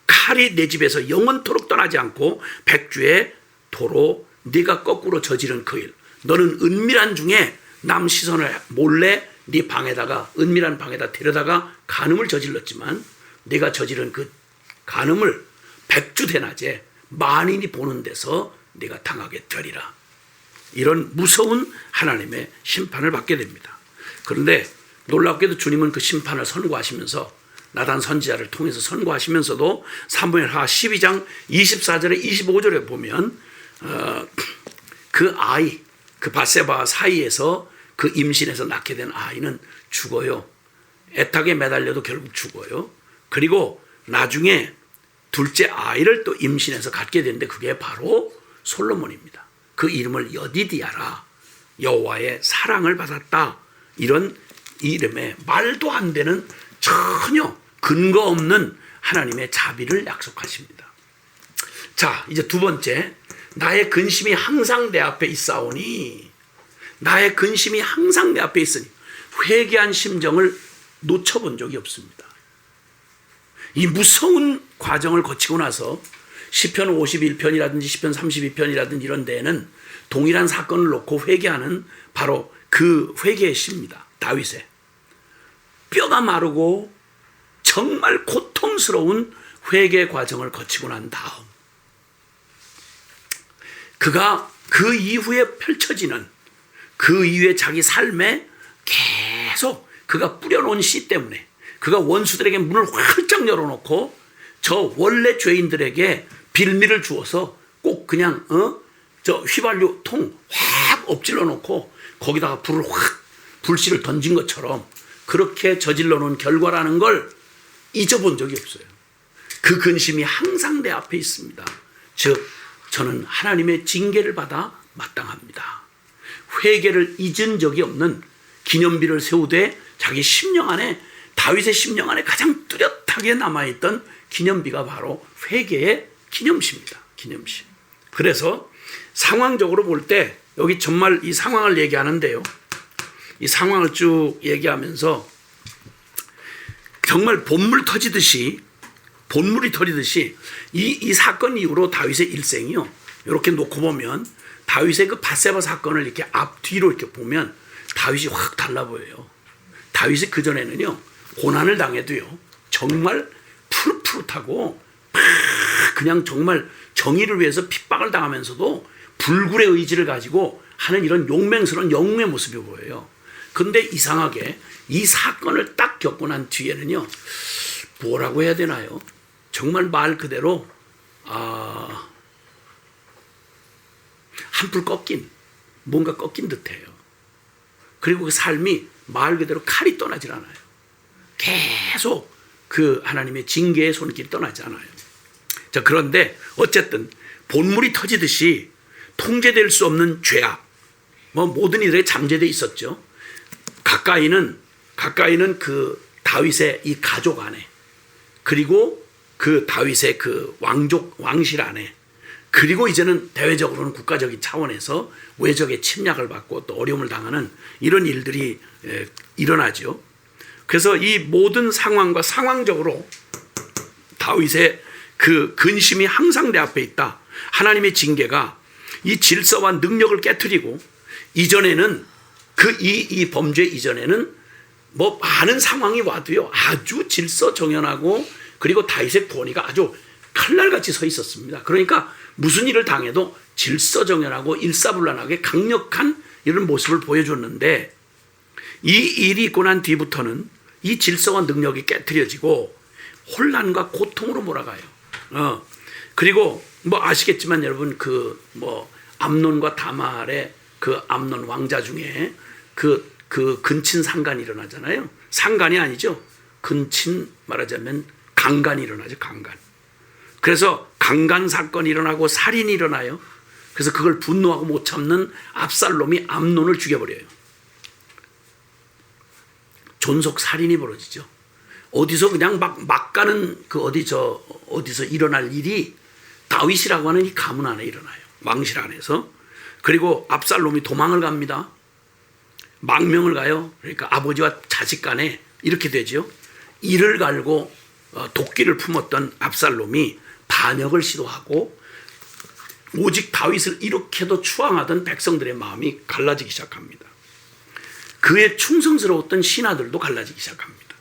칼이 내 집에서 영원토록 떠나지 않고 백주의 도로 네가 거꾸로 저지른 그 일, 너는 은밀한 중에 남 시선을 몰래 네 방에다가, 은밀한 방에다 데려다가 간음을 저질렀지만 네가 저지른 그 간음을 백주 대낮에 만인이 보는 데서 네가 당하게 되리라. 이런 무서운 하나님의 심판을 받게 됩니다. 그런데 놀랍게도 주님은 그 심판을 선고하시면서 나단 선지자를 통해서 선고하시면서도 사무엘하 12장 24절에 25절에 보면 그 아이, 그 밧세바 사이에서 그 임신해서 낳게 된 아이는 죽어요. 애타게 매달려도 결국 죽어요. 그리고 나중에 둘째 아이를 또 임신해서 갖게 되는데 그게 바로 솔로몬입니다. 그 이름을 여디디아라, 여호와의 사랑을 받았다. 이런 이름에 말도 안 되는 전혀 근거 없는 하나님의 자비를 약속하십니다. 자, 이제 두 번째, 나의 근심이 항상 내 앞에 있사오니, 나의 근심이 항상 내 앞에 있으니 회개한 심정을 놓쳐본 적이 없습니다. 이 무서운 과정을 거치고 나서 시편 51편이라든지 시편 32편이라든지 이런 데에는 동일한 사건을 놓고 회개하는 바로 그 회개의 시입니다. 다윗의 뼈가 마르고 정말 고통스러운 회개 과정을 거치고 난 다음 그가 그 이후에 펼쳐지는 그 이후에 자기 삶에 계속 그가 뿌려놓은 씨 때문에 그가 원수들에게 문을 활짝 열어놓고 저 원래 죄인들에게 빌미를 주어서 꼭 그냥 저 휘발유 통 확 엎질러 놓고 거기다가 불씨를 던진 것처럼 그렇게 저질러 놓은 결과라는 걸 잊어본 적이 없어요. 그 근심이 항상 내 앞에 있습니다. 즉 저는 하나님의 징계를 받아 마땅합니다. 회개를 잊은 적이 없는 기념비를 세우되 자기 심령 안에, 다윗의 심령 안에 가장 뚜렷하게 남아있던 기념비가 바로 회개의 기념시입니다. 기념시. 그래서 상황적으로 볼 때 여기 정말 이 상황을 얘기하는데요. 이 상황을 쭉 얘기하면서 정말 본물이 터지듯이 이 사건 이후로 다윗의 일생이요. 이렇게 놓고 보면 다윗의 그 밧세바 사건을 이렇게 앞뒤로 이렇게 보면 다윗이 확 달라 보여요. 다윗이 그전에는요, 고난을 당해도요, 정말 푸릇푸릇하고 그냥 정말 정의를 위해서 핍박을 당하면서도 불굴의 의지를 가지고 하는 이런 용맹스러운 영웅의 모습이 보여요. 근데 이상하게 이 사건을 딱 겪고 난 뒤에는요, 뭐라고 해야 되나요? 정말 말 그대로 한풀 꺾인, 뭔가 꺾인 듯해요. 그리고 그 삶이 말 그대로 칼이 떠나질 않아요. 계속 그 하나님의 징계의 손길이 떠나지 않아요. 자, 그런데 어쨌든 본물이 터지듯이 통제될 수 없는 죄악, 모든 이들에 잠재되어 있었죠. 가까이는 그 다윗의 이 가족 안에, 그리고 그 다윗의 그 왕실 안에, 그리고 이제는 대외적으로는 국가적인 차원에서 외적의 침략을 받고 또 어려움을 당하는 이런 일들이 일어나죠. 그래서 이 모든 상황과 상황적으로 다윗의 그 근심이 항상 내 앞에 있다. 하나님의 징계가 이 질서와 능력을 깨트리고, 이전에는 이 범죄 이전에는 많은 상황이 와도요, 아주 질서 정연하고, 그리고 다윗의 권위가 아주 칼날같이 서 있었습니다. 그러니까 무슨 일을 당해도 질서 정연하고 일사불란하게 강력한 이런 모습을 보여줬는데, 이 일이 있고 난 뒤부터는 이 질서와 능력이 깨트려지고 혼란과 고통으로 몰아가요. 그리고 아시겠지만 여러분, 암논과 다말의 그 암논 왕자 중에 그 근친 상간이 일어나잖아요. 상간이 아니죠. 근친, 말하자면 강간이 일어나죠. 강간. 그래서 강간 사건이 일어나고 살인이 일어나요. 그래서 그걸 분노하고 못 참는 압살롬이 암논을 죽여버려요. 존속 살인이 벌어지죠. 어디서 그냥 막 가는 어디서 일어날 일이 다윗이라고 하는 이 가문 안에 일어나요. 왕실 안에서. 그리고 압살롬이 도망을 갑니다. 망명을 가요. 그러니까 아버지와 자식 간에 이렇게 되죠. 이를 갈고 도끼를 품었던 압살롬이 반역을 시도하고, 오직 다윗을 이렇게도 추앙하던 백성들의 마음이 갈라지기 시작합니다. 그의 충성스러웠던 신하들도 갈라지기 시작합니다.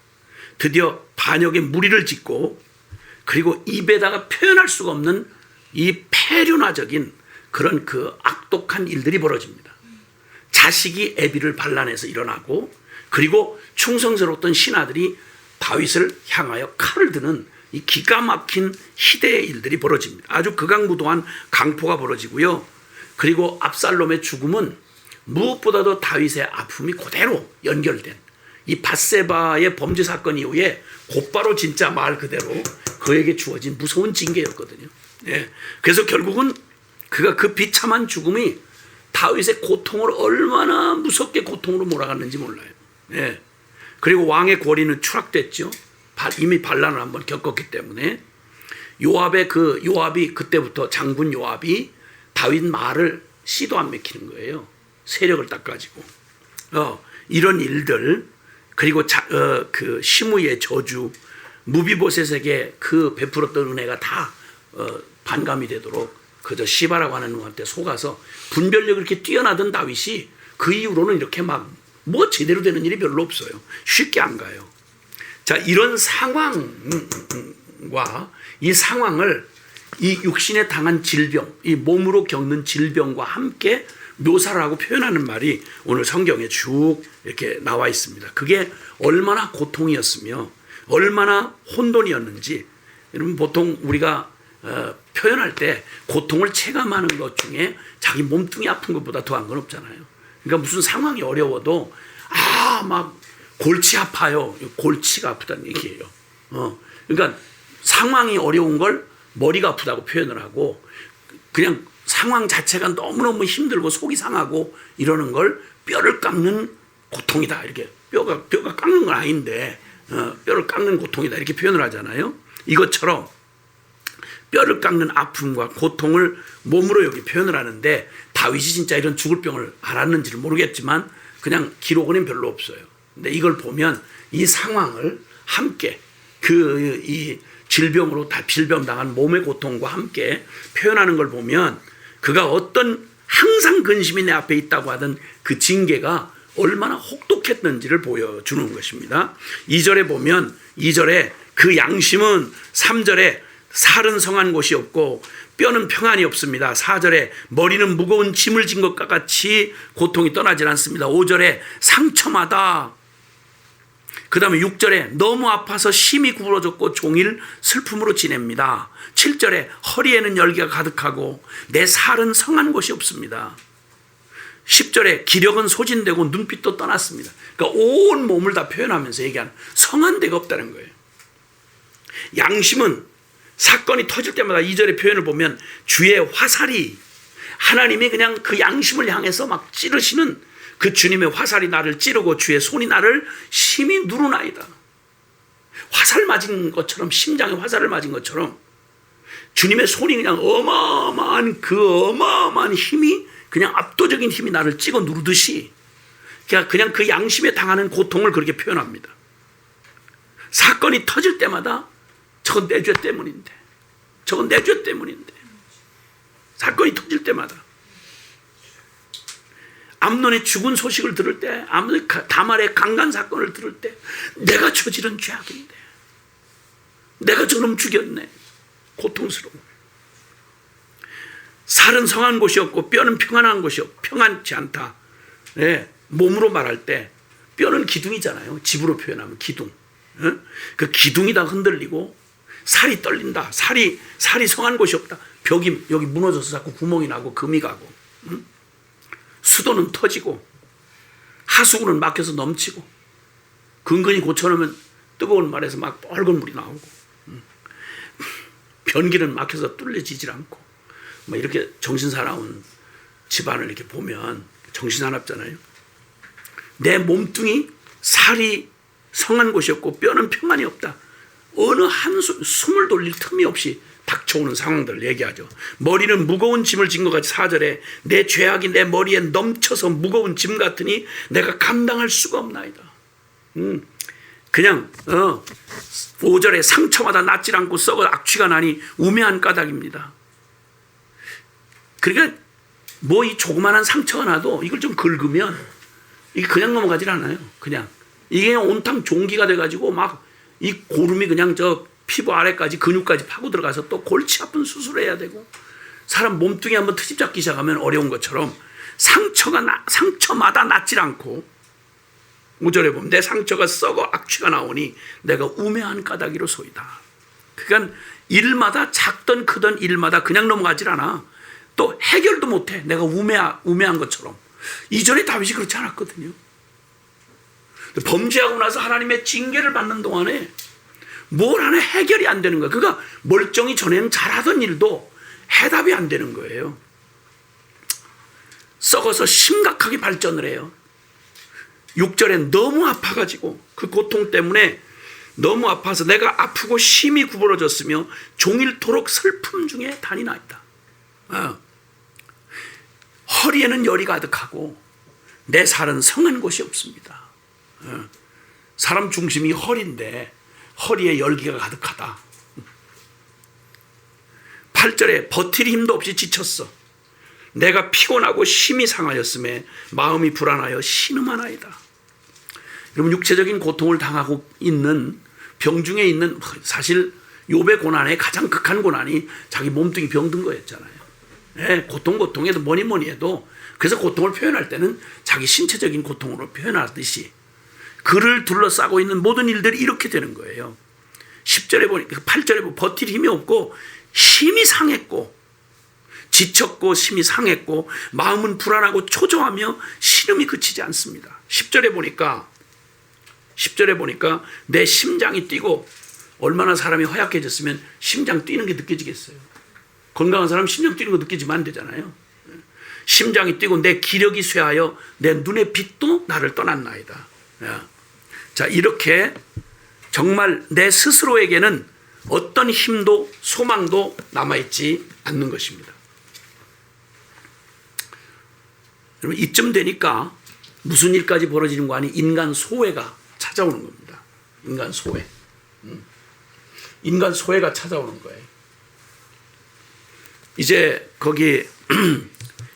드디어 반역의 무리를 짓고, 그리고 입에다가 표현할 수가 없는 이 폐륜화적인 그런 그 악독한 일들이 벌어집니다. 자식이 애비를 반란해서 일어나고, 그리고 충성스러웠던 신하들이 다윗을 향하여 칼을 드는 이 기가 막힌 희대의 일들이 벌어집니다. 아주 극악무도한 강포가 벌어지고요. 그리고 압살롬의 죽음은 무엇보다도 다윗의 아픔이 그대로 연결된 이 밧세바의 범죄 사건 이후에 곧바로 진짜 말 그대로 그에게 주어진 무서운 징계였거든요. 그래서 결국은 그가 그 비참한 죽음이 다윗의 고통을 얼마나 무섭게 고통으로 몰아갔는지 몰라요. 그리고 왕의 권위는 추락됐죠. 이미 반란을 한번 겪었기 때문에. 요압이 그때부터 장군 요압이 다윗 말을 씨도 안 맥히는 거예요. 세력을 딱 가지고. 이런 일들, 그리고 그 시므이의 저주, 무비보셋에게 그 베풀었던 은혜가 다 반감이 되도록 그저 시바라고 하는 놈한테 속아서 분별력이 이렇게 뛰어나던 다윗이 그 이후로는 이렇게 제대로 되는 일이 별로 없어요. 쉽게 안 가요. 자, 이런 상황과 이 상황을 이 육신에 당한 질병, 이 몸으로 겪는 질병과 함께 묘사를 하고 표현하는 말이 오늘 성경에 쭉 이렇게 나와 있습니다. 그게 얼마나 고통이었으며 얼마나 혼돈이었는지. 여러분, 보통 우리가 표현할 때 고통을 체감하는 것 중에 자기 몸뚱이 아픈 것보다 더한 건 없잖아요. 그러니까 무슨 상황이 어려워도 막 골치 아파요. 골치가 아프다는 얘기예요. 그러니까 상황이 어려운 걸 머리가 아프다고 표현을 하고, 그냥 상황 자체가 너무너무 힘들고 속이 상하고 이러는 걸 뼈를 깎는 고통이다. 이렇게 뼈가 깎는 건 아닌데 뼈를 깎는 고통이다. 이렇게 표현을 하잖아요. 이것처럼 뼈를 깎는 아픔과 고통을 몸으로 여기 표현을 하는데, 다윗이 진짜 이런 죽을 병을 알았는지를 모르겠지만 그냥 기록은 별로 없어요. 근데 이걸 보면 이 상황을 함께 이 질병으로 다 질병당한 몸의 고통과 함께 표현하는 걸 보면, 그가 어떤 항상 근심이 내 앞에 있다고 하던 그 징계가 얼마나 혹독했는지를 보여주는 것입니다. 2절에 보면, 2절에 그 양심은, 3절에 살은 성한 곳이 없고 뼈는 평안이 없습니다. 4절에 머리는 무거운 짐을 진 것과 같이 고통이 떠나질 않습니다. 5절에 상처마다, 그 다음에 6절에 너무 아파서 심히 구부러졌고 종일 슬픔으로 지냅니다. 7절에 허리에는 열기가 가득하고 내 살은 성한 곳이 없습니다. 10절에 기력은 소진되고 눈빛도 떠났습니다. 그러니까 온 몸을 다 표현하면서 얘기하는 성한 데가 없다는 거예요. 양심은 사건이 터질 때마다 2절의 표현을 보면 주의 화살이, 하나님이 그냥 그 양심을 향해서 막 찌르시는 그 주님의 화살이 나를 찌르고 주의 손이 나를 심히 누르나이다. 화살 맞은 것처럼, 심장에 화살을 맞은 것처럼 주님의 손이 그냥 어마어마한 힘이, 그냥 압도적인 힘이 나를 찍어 누르듯이 그냥 그 양심에 당하는 고통을 그렇게 표현합니다. 사건이 터질 때마다 저건 내 죄 때문인데, 저건 내 죄 때문인데, 사건이 터질 때마다. 암논의 죽은 소식을 들을 때, 다말의 강간 사건을 들을 때, 내가 저지른 죄악인데, 내가 저놈 죽였네. 고통스러워. 살은 성한 곳이 없고 뼈는 평안한 곳이 없고 평안치 않다. 네, 몸으로 말할 때 뼈는 기둥이잖아요. 집으로 표현하면 기둥. 그 기둥이 다 흔들리고 살이 떨린다. 살이 성한 곳이 없다. 벽이 여기 무너져서 자꾸 구멍이 나고 금이 가고, 수도는 터지고 하수구는 막혀서 넘치고 근근히 고쳐놓으면 뜨거운 말에서 막 뻘건 물이 나오고, 변기는 막혀서 뚫려지질 않고, 뭐 이렇게 정신사나운 집안을 이렇게 보면 정신사납잖아요. 내 몸뚱이 살이 성한 곳이 없고 뼈는 평안이 없다. 어느 숨을 돌릴 틈이 없이 닥쳐오는 상황들을 얘기하죠. 머리는 무거운 짐을 진 것 같이 4절에 내 죄악이 내 머리에 넘쳐서 무거운 짐 같으니 내가 감당할 수가 없나이다. 그냥 5절에 상처마다 낫질 않고 썩어 악취가 나니 우매한 까닭입니다. 그러니까 뭐 이 조그만한 상처가 나도 이걸 좀 긁으면 이게 그냥 넘어가질 않아요. 그냥 이게 온통 종기가 돼가지고 막 이 고름이 그냥 저 피부 아래까지 근육까지 파고 들어가서 또 골치 아픈 수술을 해야 되고, 사람 몸뚱이 한번 트집 잡기 시작하면 어려운 것처럼 상처마다 낫질 않고, 5절에 보면 내 상처가 썩어 악취가 나오니 내가 우매한 까닭이로 소이다. 그러니까 일마다 작든 크든 일마다 그냥 넘어가질 않아. 또 해결도 못해. 내가 우매한 것처럼. 이전에 다윗이 그렇지 않았거든요. 범죄하고 나서 하나님의 징계를 받는 동안에 뭘 하나 해결이 안 되는 거야. 그가 멀쩡히 전에는 잘하던 일도 해답이 안 되는 거예요. 썩어서 심각하게 발전을 해요. 6절에 너무 아파가지고 그 고통 때문에 너무 아파서 내가 아프고 심히 구부러졌으며 종일토록 슬픔 중에 단이 나있다. 허리에는 열이 가득하고 내 살은 성한 곳이 없습니다. 사람 중심이 허리인데 허리에 열기가 가득하다. 8절에 버틸 힘도 없이 지쳤어. 내가 피곤하고 심히 상하였음에 마음이 불안하여 신음하나이다. 여러분, 육체적인 고통을 당하고 있는 병중에 있는, 사실 욥의 고난의 가장 극한 고난이 자기 몸뚱이 병든 거였잖아요. 네, 고통에도 뭐니 해도, 그래서 고통을 표현할 때는 자기 신체적인 고통으로 표현하듯이 그를 둘러싸고 있는 모든 일들이 이렇게 되는 거예요. 10절에 보니까 8절에 보면 버틸 힘이 없고 심히 상했고 지쳤고 심히 상했고 마음은 불안하고 초조하며 신음이 그치지 않습니다. 10절에 보니까 내 심장이 뛰고, 얼마나 사람이 허약해졌으면 심장 뛰는 게 느껴지겠어요. 건강한 사람 심장 뛰는 거 느끼지면 안 되잖아요. 심장이 뛰고 내 기력이 쇠하여 내 눈의 빛도 나를 떠났나이다. 자, 이렇게 정말 내 스스로에게는 어떤 힘도 소망도 남아있지 않는 것입니다. 여러분, 이쯤 되니까 무슨 일까지 벌어지는 거 아니? 인간 소외가 찾아오는 겁니다. 인간 소외. 인간 소외가 찾아오는 거예요. 이제 거기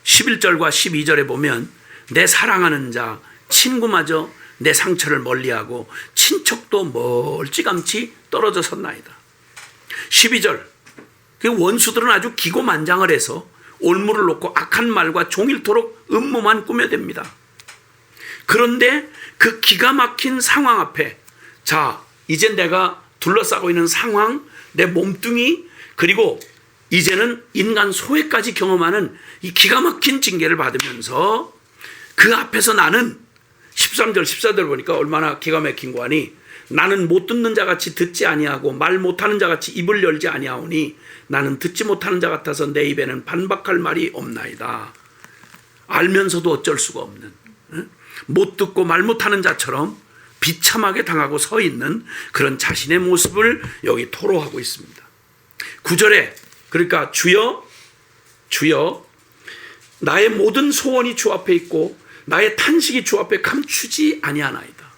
11절과 12절에 보면 내 사랑하는 자, 친구마저 내 상처를 멀리하고 친척도 멀찌감치 떨어져 섰나이다. 12절, 그 원수들은 아주 기고만장을 해서 올무를 놓고 악한 말과 종일토록 음모만 꾸며댑니다. 그런데 그 기가 막힌 상황 앞에, 자, 이제 내가 둘러싸고 있는 상황, 내 몸뚱이, 그리고 이제는 인간 소외까지 경험하는 이 기가 막힌 징계를 받으면서 그 앞에서 나는 13절 14절 보니까 얼마나 기가 막힌 거 아니. 나는 못 듣는 자같이 듣지 아니하고 말 못하는 자같이 입을 열지 아니하오니 나는 듣지 못하는 자 같아서 내 입에는 반박할 말이 없나이다. 알면서도 어쩔 수가 없는, 못 듣고 말 못하는 자처럼 비참하게 당하고 서 있는 그런 자신의 모습을 여기 토로하고 있습니다. 9절에 그러니까 주여 나의 모든 소원이 주 앞에 있고 나의 탄식이 주 앞에 감추지 아니하나이다.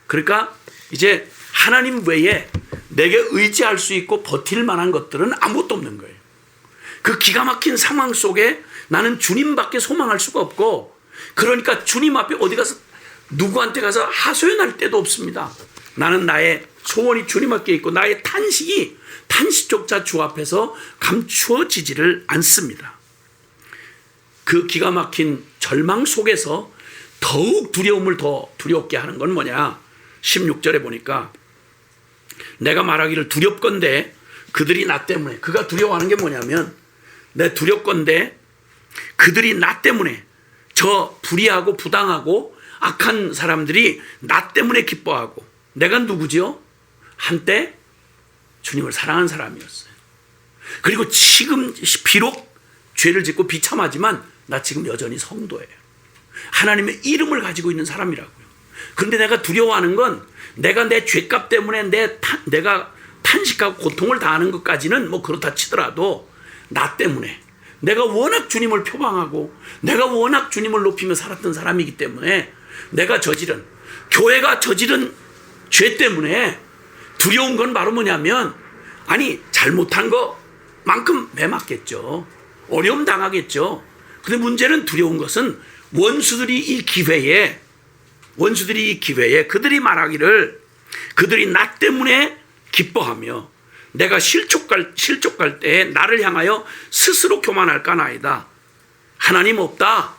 그러니까 이제 하나님 외에 내게 의지할 수 있고 버틸 만한 것들은 아무것도 없는 거예요. 그 기가 막힌 상황 속에 나는 주님밖에 소망할 수가 없고, 그러니까 주님 앞에 어디 가서 누구한테 가서 하소연할 데도 없습니다. 나는 나의 소원이 주님 앞에 있고 나의 탄식조차 주 앞에서 감추어지지를 않습니다. 그 기가 막힌 절망 속에서 더욱 두려움을 더 두렵게 하는 건 뭐냐? 16절에 보니까 내가 말하기를 두렵건대 그들이 나 때문에, 그가 두려워하는 게 뭐냐면 내 두렵건대 그들이 나 때문에, 저 불의하고 부당하고 악한 사람들이 나 때문에 기뻐하고, 내가 누구지요? 한때 주님을 사랑한 사람이었어요. 그리고 지금 비록 죄를 짓고 비참하지만 나 지금 여전히 성도예요. 하나님의 이름을 가지고 있는 사람이라고요. 그런데 내가 두려워하는 건 내가 내 죄값 때문에 내가 탄식하고 고통을 당하는 것까지는 뭐 그렇다 치더라도 나 때문에, 내가 워낙 주님을 표방하고 내가 워낙 주님을 높이며 살았던 사람이기 때문에 내가 저지른, 교회가 저지른 죄 때문에 두려운 건 바로 뭐냐면, 아니 잘못한 것만큼 매 맞겠죠. 어려움 당하겠죠. 근데 문제는 두려운 것은 원수들이 이 기회에 그들이 말하기를 그들이 나 때문에 기뻐하며 내가 실족할 때에 나를 향하여 스스로 교만할까나이다. 하나님 없다.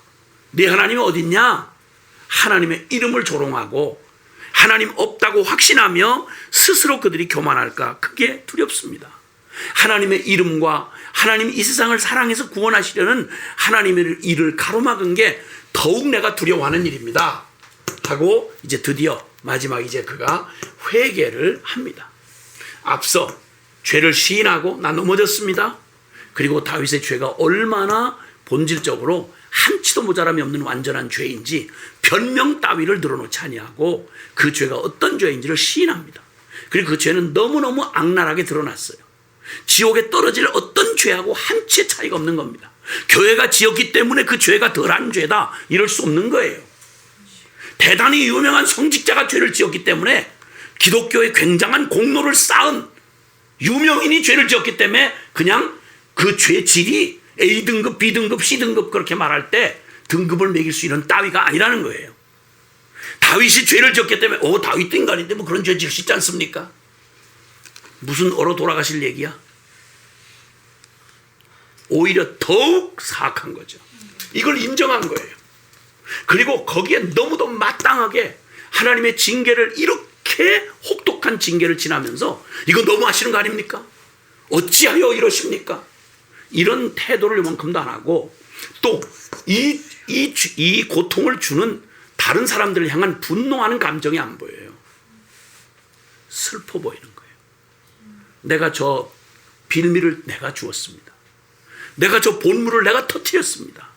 네 하나님이 어딨냐? 하나님의 이름을 조롱하고 하나님 없다고 확신하며 스스로 그들이 교만할까? 그게 두렵습니다. 하나님의 이름과 하나님 이 세상을 사랑해서 구원하시려는 하나님의 일을 가로막은 게 더욱 내가 두려워하는 일입니다 하고, 이제 드디어 마지막 이제 그가 회개를 합니다. 앞서 죄를 시인하고 나 넘어졌습니다. 그리고 다윗의 죄가 얼마나 본질적으로 한치도 모자람이 없는 완전한 죄인지 변명 따위를 늘어놓지 아니하고 그 죄가 어떤 죄인지를 시인합니다. 그리고 그 죄는 너무너무 악랄하게 드러났어요. 지옥에 떨어질 어떤 죄하고 한치의 차이가 없는 겁니다. 교회가 지었기 때문에 그 죄가 덜한 죄다 이럴 수 없는 거예요. 대단히 유명한 성직자가 죄를 지었기 때문에, 기독교의 굉장한 공로를 쌓은 유명인이 죄를 지었기 때문에 그냥 그 죄 질이 A등급, B등급, C등급 그렇게 말할 때 등급을 매길 수 있는 따위가 아니라는 거예요. 다윗이 죄를 지었기 때문에 다윗도 인간인데 뭐 그런 죄 지을 수 있지 않습니까? 무슨 얼어 돌아가실 얘기야? 오히려 더욱 사악한 거죠. 이걸 인정한 거예요. 그리고 거기에 너무도 마땅하게 하나님의 징계를, 이렇게 혹독한 징계를 지나면서 이거 너무 하시는 거 아닙니까? 어찌하여 이러십니까? 이런 태도를 이만큼도 안 하고, 또 이 고통을 주는 다른 사람들을 향한 분노하는 감정이 안 보여요. 슬퍼 보이는 거예요. 내가 저 빌미를 내가 주었습니다. 내가 저 본물을 내가 터뜨렸습니다.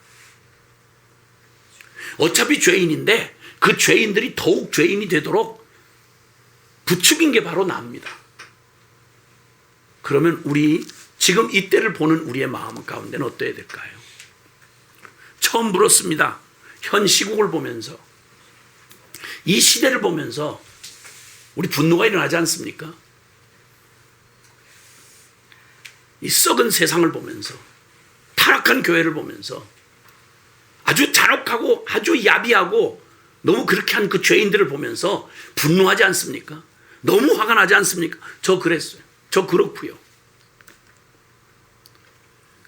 어차피 죄인인데 그 죄인들이 더욱 죄인이 되도록 부추긴 게 바로 나입니다. 그러면 우리 지금 이때를 보는 우리의 마음 가운데는 어떠해야 될까요? 처음 물었습니다. 현 시국을 보면서, 이 시대를 보면서 우리 분노가 일어나지 않습니까? 이 썩은 세상을 보면서, 타락한 교회를 보면서, 아주 잔혹하고 아주 야비하고 너무 그렇게 한 그 죄인들을 보면서 분노하지 않습니까? 너무 화가 나지 않습니까? 저 그랬어요. 저 그렇고요.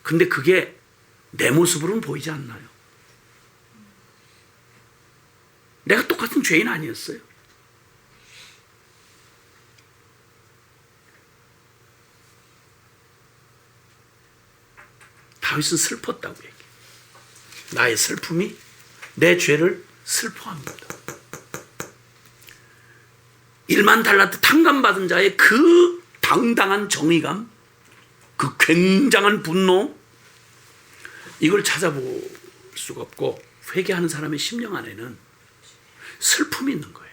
근데 그게 내 모습으로는 보이지 않나요? 내가 똑같은 죄인 아니었어요? 다윗은 슬펐다고 얘기해요. 나의 슬픔이 내 죄를 슬퍼합니다. 1만 달란트 탕감받은 자의 그 당당한 정의감, 그 굉장한 분노, 이걸 찾아볼 수가 없고 회개하는 사람의 심령 안에는 슬픔이 있는 거예요.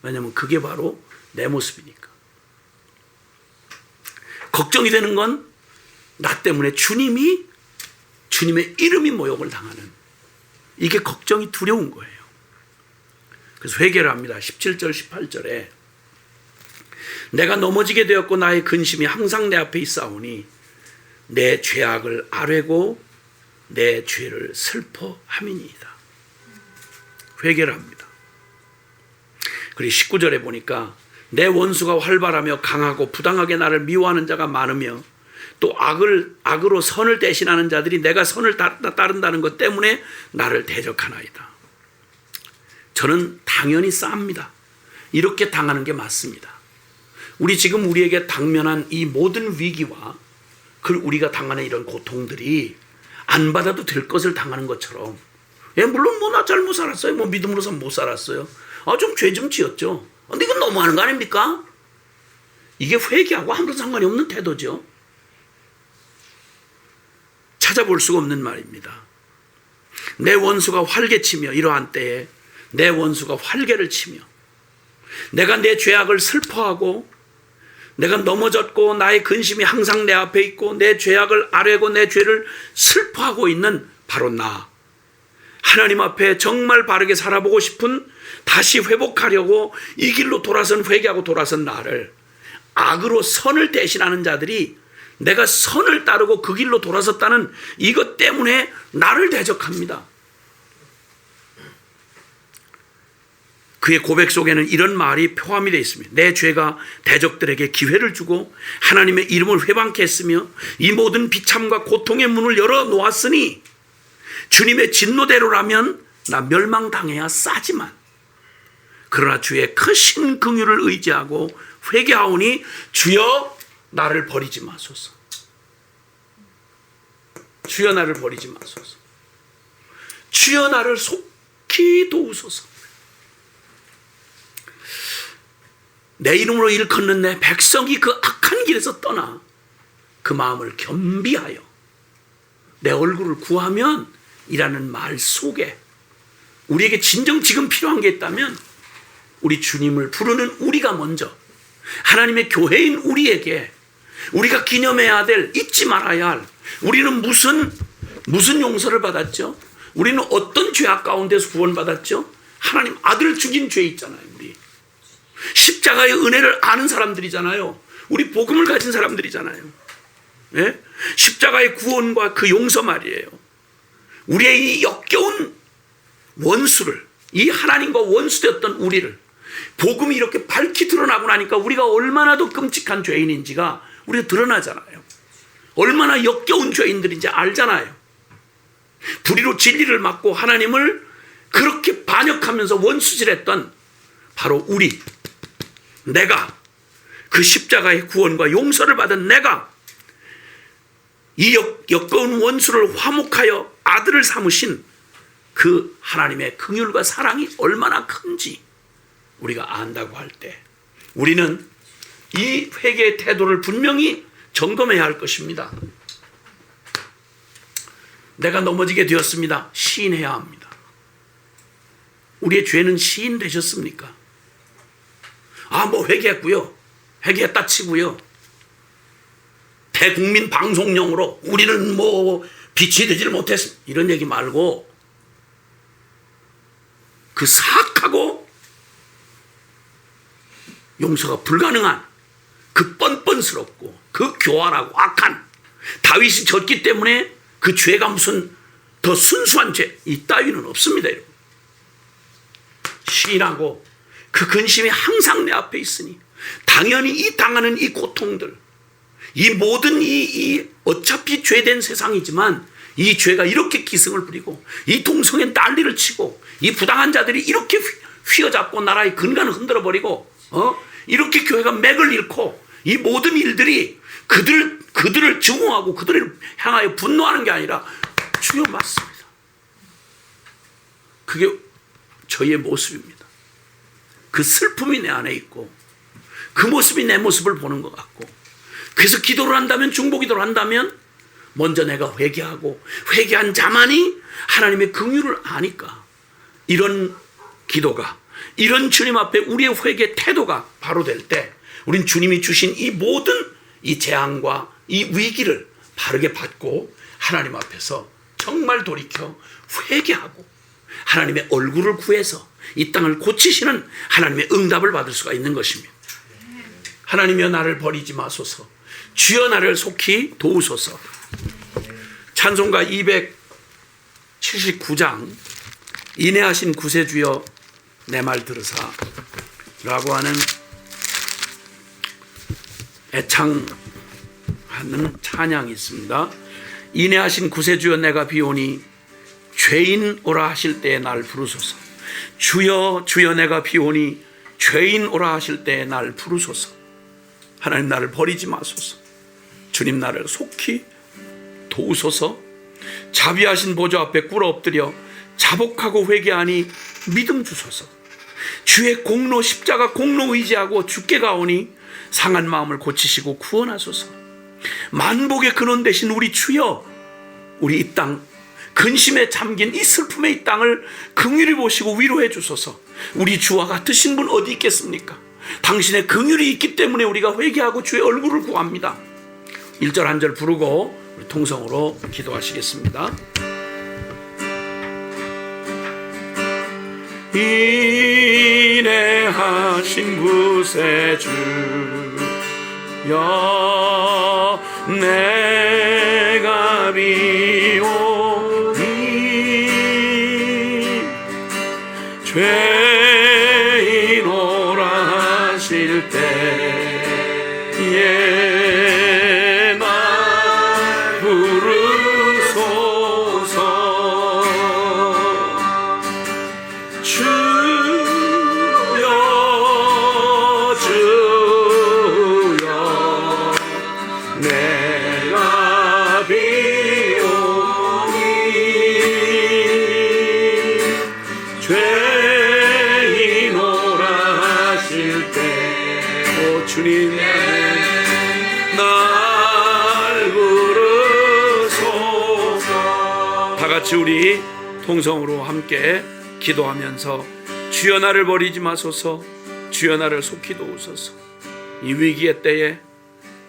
왜냐하면 그게 바로 내 모습이니까. 걱정이 되는 건 나 때문에 주님의 이름이 모욕을 당하는, 이게 걱정이 두려운 거예요. 그래서 회개를 합니다. 17절 18절에 내가 넘어지게 되었고 나의 근심이 항상 내 앞에 있사오니 내 죄악을 아뢰고 내 죄를 슬퍼함이니이다. 회개를 합니다. 그리고 19절에 보니까 내 원수가 활발하며 강하고 부당하게 나를 미워하는 자가 많으며 또 악으로 선을 대신하는 자들이 내가 선을 따른다는 것 때문에 나를 대적하나이다. 저는 당연히 쌉니다. 이렇게 당하는 게 맞습니다. 우리 지금 우리에게 당면한 이 모든 위기와 우리가 당하는 이런 고통들이 안 받아도 될 것을 당하는 것처럼, 물론 나 잘못 살았어요. 믿음으로서 못 살았어요. 좀 죄 좀 지었죠. 근데 이건 너무하는 거 아닙니까? 이게 회개하고 아무런 상관이 없는 태도죠. 찾아볼 수가 없는 말입니다. 내 원수가 활개치며, 이러한 때에 내 원수가 활개를 치며 내가 내 죄악을 슬퍼하고 내가 넘어졌고 나의 근심이 항상 내 앞에 있고 내 죄악을 아뢰고 내 죄를 슬퍼하고 있는 바로 나, 하나님 앞에 정말 바르게 살아보고 싶은, 다시 회복하려고 이 길로 돌아선, 회개하고 돌아선 나를 악으로 선을 대신하는 자들이 내가 선을 따르고 그 길로 돌아섰다는 이것 때문에 나를 대적합니다. 그의 고백 속에는 이런 말이 포함이 되어 있습니다. 내 죄가 대적들에게 기회를 주고 하나님의 이름을 회방케 했으며 이 모든 비참과 고통의 문을 열어놓았으니 주님의 진노대로라면 나 멸망당해야 싸지만 그러나 주의 크신 긍휼을 의지하고 회개하오니 주여 나를 버리지 마소서. 주여 나를 버리지 마소서. 주여 나를 속히 도우소서. 내 이름으로 일컫는 내 백성이 그 악한 길에서 떠나 그 마음을 겸비하여 내 얼굴을 구하면 이라는 말 속에 우리에게 진정 지금 필요한 게 있다면 우리 주님을 부르는 우리가 먼저, 하나님의 교회인 우리에게 우리가 기념해야 될, 잊지 말아야 할, 우리는 무슨 용서를 받았죠? 우리는 어떤 죄악 가운데서 구원받았죠? 하나님 아들을 죽인 죄 있잖아요. 우리 십자가의 은혜를 아는 사람들이잖아요. 우리 복음을 가진 사람들이잖아요. 예? 십자가의 구원과 그 용서 말이에요. 우리의 이 역겨운 원수를, 이 하나님과 원수되었던 우리를 복음이 이렇게 밝히 드러나고 나니까 우리가 얼마나 더 끔찍한 죄인인지가 우리가 드러나잖아요. 얼마나 역겨운 죄인들인지 알잖아요. 불의로 진리를 막고 하나님을 그렇게 반역하면서 원수질했던 바로 우리, 내가, 그 십자가의 구원과 용서를 받은 내가 이 역겨운 원수를 화목하여 아들을 삼으신 그 하나님의 긍휼과 사랑이 얼마나 큰지 우리가 안다고 할 때 우리는 이 회개의 태도를 분명히 점검해야 할 것입니다. 내가 넘어지게 되었습니다. 시인해야 합니다. 우리의 죄는 시인 되셨습니까? 회개했고요. 회개했다 치고요. 대국민 방송용으로 우리는 빛이 되지를 못했습니다. 이런 얘기 말고 그 사악하고 용서가 불가능한 그 뻔뻔스럽고 그 교활하고 악한 다윗이 졌기 때문에 그 죄가 무슨 더 순수한 죄, 이 따위는 없습니다. 여러분. 시인하고 그 근심이 항상 내 앞에 있으니 당연히 이 당하는 이 고통들, 이 모든 이 어차피 죄된 세상이지만 이 죄가 이렇게 기승을 부리고 이 동성애 난리를 치고 이 부당한 자들이 이렇게 휘어잡고 나라의 근간을 흔들어버리고 이렇게 교회가 맥을 잃고 이 모든 일들이 그들을 증오하고 그들을 향하여 분노하는 게 아니라 주여 맞습니다. 그게 저의 모습입니다. 그 슬픔이 내 안에 있고 그 모습이 내 모습을 보는 것 같고, 그래서 기도를 한다면, 중보기도를 한다면 먼저 내가 회개하고, 회개한 자만이 하나님의 긍휼을 아니까 이런 기도가, 이런 주님 앞에 우리의 회개 태도가 바로 될 때 우린 주님이 주신 이 모든 이 재앙과 이 위기를 바르게 받고 하나님 앞에서 정말 돌이켜 회개하고 하나님의 얼굴을 구해서 이 땅을 고치시는 하나님의 응답을 받을 수가 있는 것입니다. 하나님이여 나를 버리지 마소서, 주여 나를 속히 도우소서. 찬송가 279장 인애하신 구세주여 내 말 들으사 라고 하는 애창하는 찬양이 있습니다. 인애하신 구세주여 내가 비오니 죄인 오라 하실 때에 날 부르소서. 주여 주여 내가 비오니 죄인 오라 하실 때에 날 부르소서. 하나님 나를 버리지 마소서. 주님 나를 속히 도우소서. 자비하신 보좌 앞에 꿇어 엎드려 자복하고 회개하니 믿음 주소서. 주의 공로 십자가 공로 의지하고 주께 가오니 상한 마음을 고치시고 구원하소서. 만복의 근원 되신 우리 주여, 우리 이 땅 근심에 잠긴 이 슬픔의 이 땅을 긍휼히 보시고 위로해 주소서. 우리 주와 같으신 분 어디 있겠습니까? 당신의 긍휼이 있기 때문에 우리가 회개하고 주의 얼굴을 구합니다. 1절 한 절 부르고 우리 통성으로 기도하시겠습니다. 인애하신 구세주여 내가 비오니 죄인 오라 하실 때에 날 부르소서. 주여 주여 내가 비오니 죄인 오라 하실 때, 오 주님 날 부르소서. 다 같이 우리 통성으로 함께 기도하면서 주여 나를 버리지 마소서, 주여 나를 속히 도우소서. 이 위기의 때에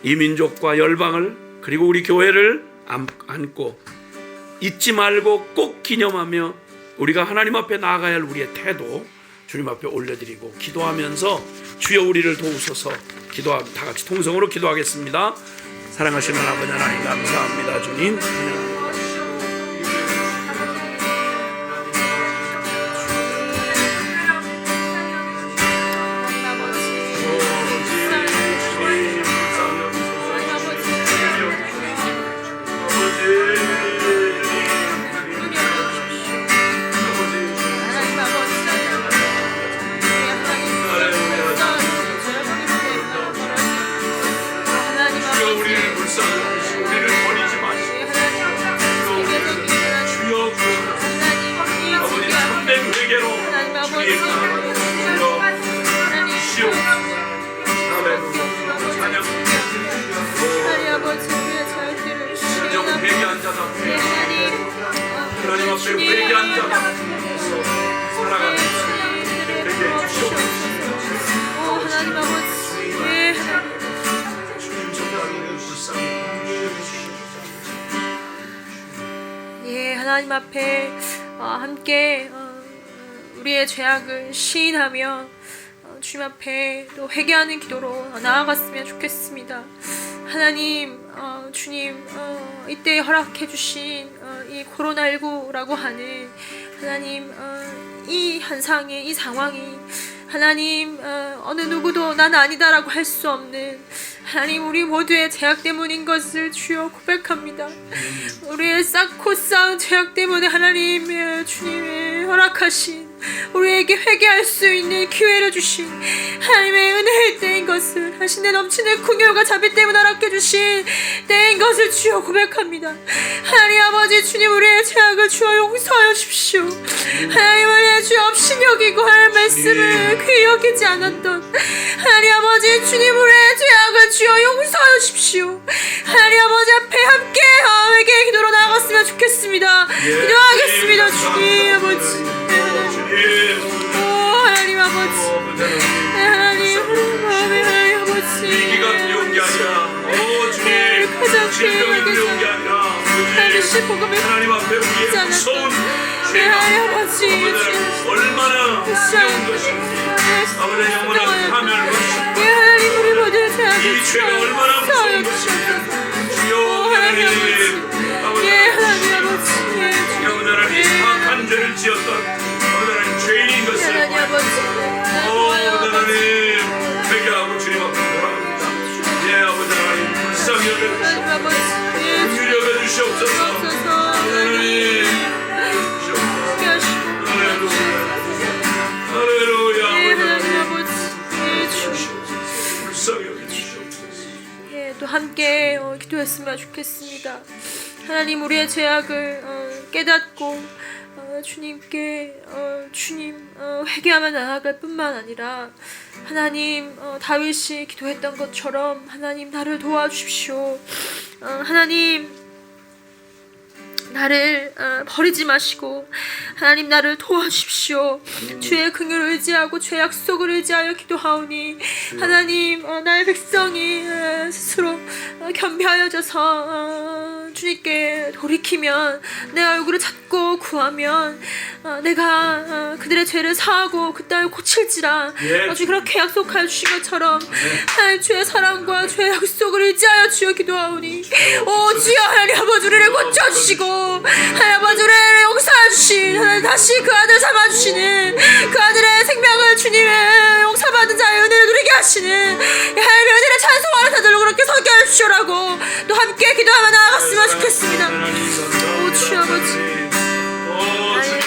이 민족과 열방을 그리고 우리 교회를 안고 잊지 말고 꼭 기념하며 우리가 하나님 앞에 나아가야 할 우리의 태도 주님 앞에 올려드리고 기도하면서 주여 우리를 도우소서. 기도하고 다 같이 통성으로 기도하겠습니다. 사랑하시는 아버지 하나님 감사합니다. 주님 하나님 앞에 회개한 자 살아가는 회개해 주시옵소서. 하나님 아버지 주님 정말 불쌍히 예, 하나님 앞에 함께 우리의 죄악을 시인하며 주님 앞에 또 회개하는 기도로 나아갔으면 좋겠습니다. 하나님, 주님, 이때 허락해 주신 이 코로나19라고 하는 하나님 이 현상이, 이 상황이 하나님 어느 누구도 난 아니다라고 할 수 없는 하나님 우리 모두의 죄악 때문인 것을 주여 고백합니다. 우리의 쌓고 쌓은 죄악 때문에 하나님 주님의 허락하신 우리에게 회개할 수 있는 기회를 주신 하나님의 은혜일 때인 것을 당신의 넘치는 긍휼과 자비 때문에 허락해 주신 때인 것을 주여 고백합니다. 하나님 아버지 주님 우리의 죄악을 주여 용서하여 주십시오. 하나님 우리의 죄 없이 여기고 하나님 말씀을 귀히 여기지 않았던 하나님 아버지 주님 우리의 죄악을 주여 용서하여 주십시오. 하나님 아버지 앞에 함께 회개의 기도로 나아갔으면 좋겠습니다. 기도하겠습니다. 주님 아버지 하나님 아버지 하나님 아버지 위기가 두려운 게 아니라 주님 질병이 두려운 게 아니라 하나님 앞에 우리의 무서운 죄가 얼마나 두려운 것인지 아버지 영원한 파멸과 이 죄가 얼마나 무서운 것인지 주여 하나님 아버지 영원한 사악한 죄를 지었던 아버지 죄인인 것을 하나님 회개하고 주님 앞에 돌아갑니다. 예 아버지 하나님 불쌍히 여겨주시옵소서 긍휼히 여겨주시옵소서 하나님 또 함께 기도했으면 좋겠습니다. 하나님 우리의 죄악을 깨닫고 주님께 회개하며 나아갈 뿐만 아니라 하나님 다윗이 기도했던 것처럼 하나님 나를 도와주십시오. 하나님 나를 버리지 마시고 하나님 나를 도와주십시오. 주의 긍휼을 의지하고 주의 약속을 의지하여 기도하오니 하나님 나의 백성이 스스로 겸비하여져서 주님께 돌이키면 내 얼굴을 찾고 구하면 내가 그들의 죄를 사하고 그 땅을 고칠지라. 주 그렇게 약속하여 주신 것처럼 하나님 주의 사랑과 주의 약속을 의지하여 주여 기도하오니 주여 하나님 아버지 우리를 고쳐주시고 하나님 아버지 우리를 용서해 주신 하나님 다시 그 아들 삼아주시는 그 아들의 생명을 주님의 용서받은 자의 은혜를 누리게 하시는 하나님의 은혜를 찬송하는 자들로 그렇게 서게 해주시오라고 또 함께 기도하며 나아갔으면 좋겠습니다. 오 주 아버지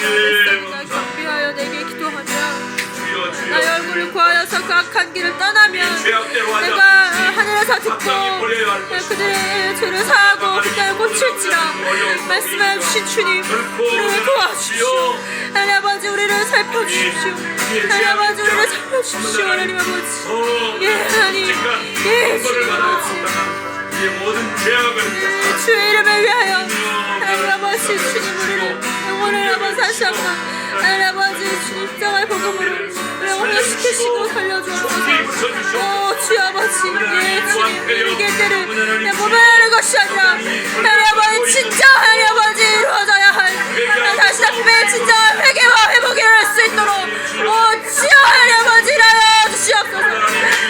나의 경비하여 내게 기도하며 나의 얼굴을 구하여서 그 악한 길을 떠나면 내가 하늘에서 듣고 그들의 죄를 사하고 그 땅을 고칠지라. 말씀하여 주신 주님 우리를 도와주십시오. 하나님 아버지 우리를 살펴주십시오. 하나님 아버지 우리를 살펴주십시오. 하나님 아버지 하나님 주님 아버지 모든 죄악을 주의 이름을 위하여 하나님 아버지 주님 우리를 영혼을 아버지 다시 한번 하나님 아버지 주님 십자가의 복음으로 영혼을 시키시고 살려주옵소서. 주 아버지 주님 우리에게 때를 내 몸에 하는 것이 아니라 하나님 아버지 진짜 하나님 아버지 이루어져야 할 다시 앞에 진짜 회개와 회복이 할 수 있도록 주여 하나님 아버지 일하여 주시옵소서.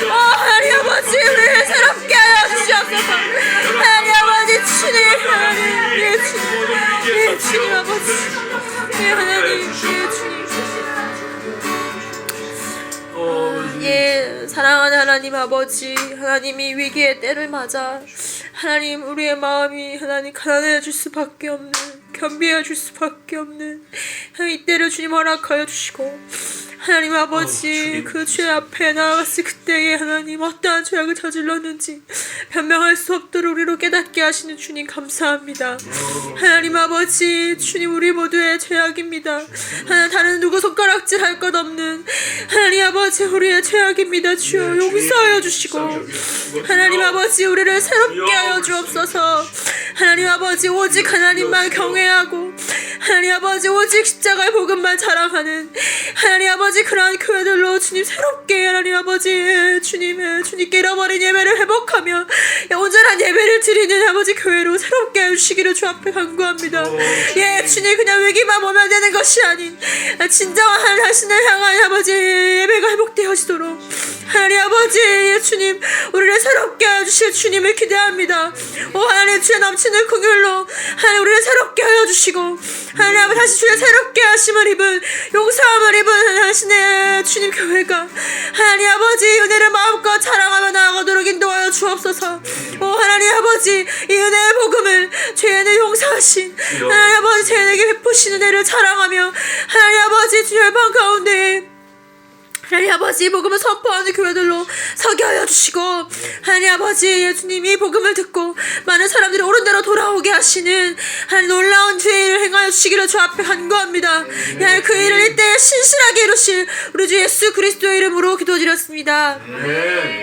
하나님 아버지 우리를 새롭게 하여 주시옵소서. 하나님 아버지 주님 하나님 주님 주님 아버지 하나님 주님 사랑하는 하나님 아버지 하나님이 위기의 때를 맞아 하나님 우리의 마음이 하나님 가난해질 수밖에 없는 겸비해질 수밖에 없는 이때를 주님 허락하여 주시고 하나님 아버지 그 죄 앞에 나아갔을 그때에 하나님 어떠한 죄악을 저질렀는지 변명할 수 없도록 우리로 깨닫게 하시는 주님 감사합니다. 하나님 아버지 주님 우리 모두의 죄악입니다. 하나님 다른 누구 손가락질 할 것 없는 하나님 아버지 우리의 죄악입니다. 주여 용서하여 주시고 하나님 아버지 우리를 새롭게 하여 주옵소서. 하나님 아버지 오직 하나님만 경외하고 하나님 아버지 오직 십자가의 복음만 자랑하는 하나님 아버지 그러한 교회들로 주님 새롭게 하나님 아버지 주님께 잃어버린 예배를 회복하며 온전한 예배를 드리는 아버지 교회로 새롭게 해주시기를 주 앞에 간구합니다. 주님 그냥 위기만 오면 되는 것이 아닌 진정한 당신을 향한 아버지 예배가 회복되어지도록 하나님 아버지 주님 우리를 새롭게 해주실 주님을 기대합니다. 하나님 주의 넘치는 긍휼로 하나님 우리를 새롭게 하여 주시고 하나님 아버지 다시 주의 새롭게 하심을 입은 용서함을 입은 당신의 주님 교회가 하나님 아버지 은혜를 마음껏 자랑하며 나아가도록 인도하여 주옵소서. 하나님 아버지 이 은혜의 복음을 죄인을 용서하신 하나님 아버지 죄인에게 베푸신 은혜를 자랑하며 하나님 아버지 주 열방 가운데 하나님 아버지 복음을 선포하는 교회들로 서게 하여 인도하여 주시고 하나님 아버지 예수님이 복음을 듣고 많은 사람들이 옳은 대로 돌아오게 하시는 하나님 놀라운 주의 일을 행하여 주시기를 주 앞에 간구합니다. 하나님 그 일을 이때에 신실하게 이루실 우리 주 예수 그리스도의 이름으로 기도드렸습니다. 아멘.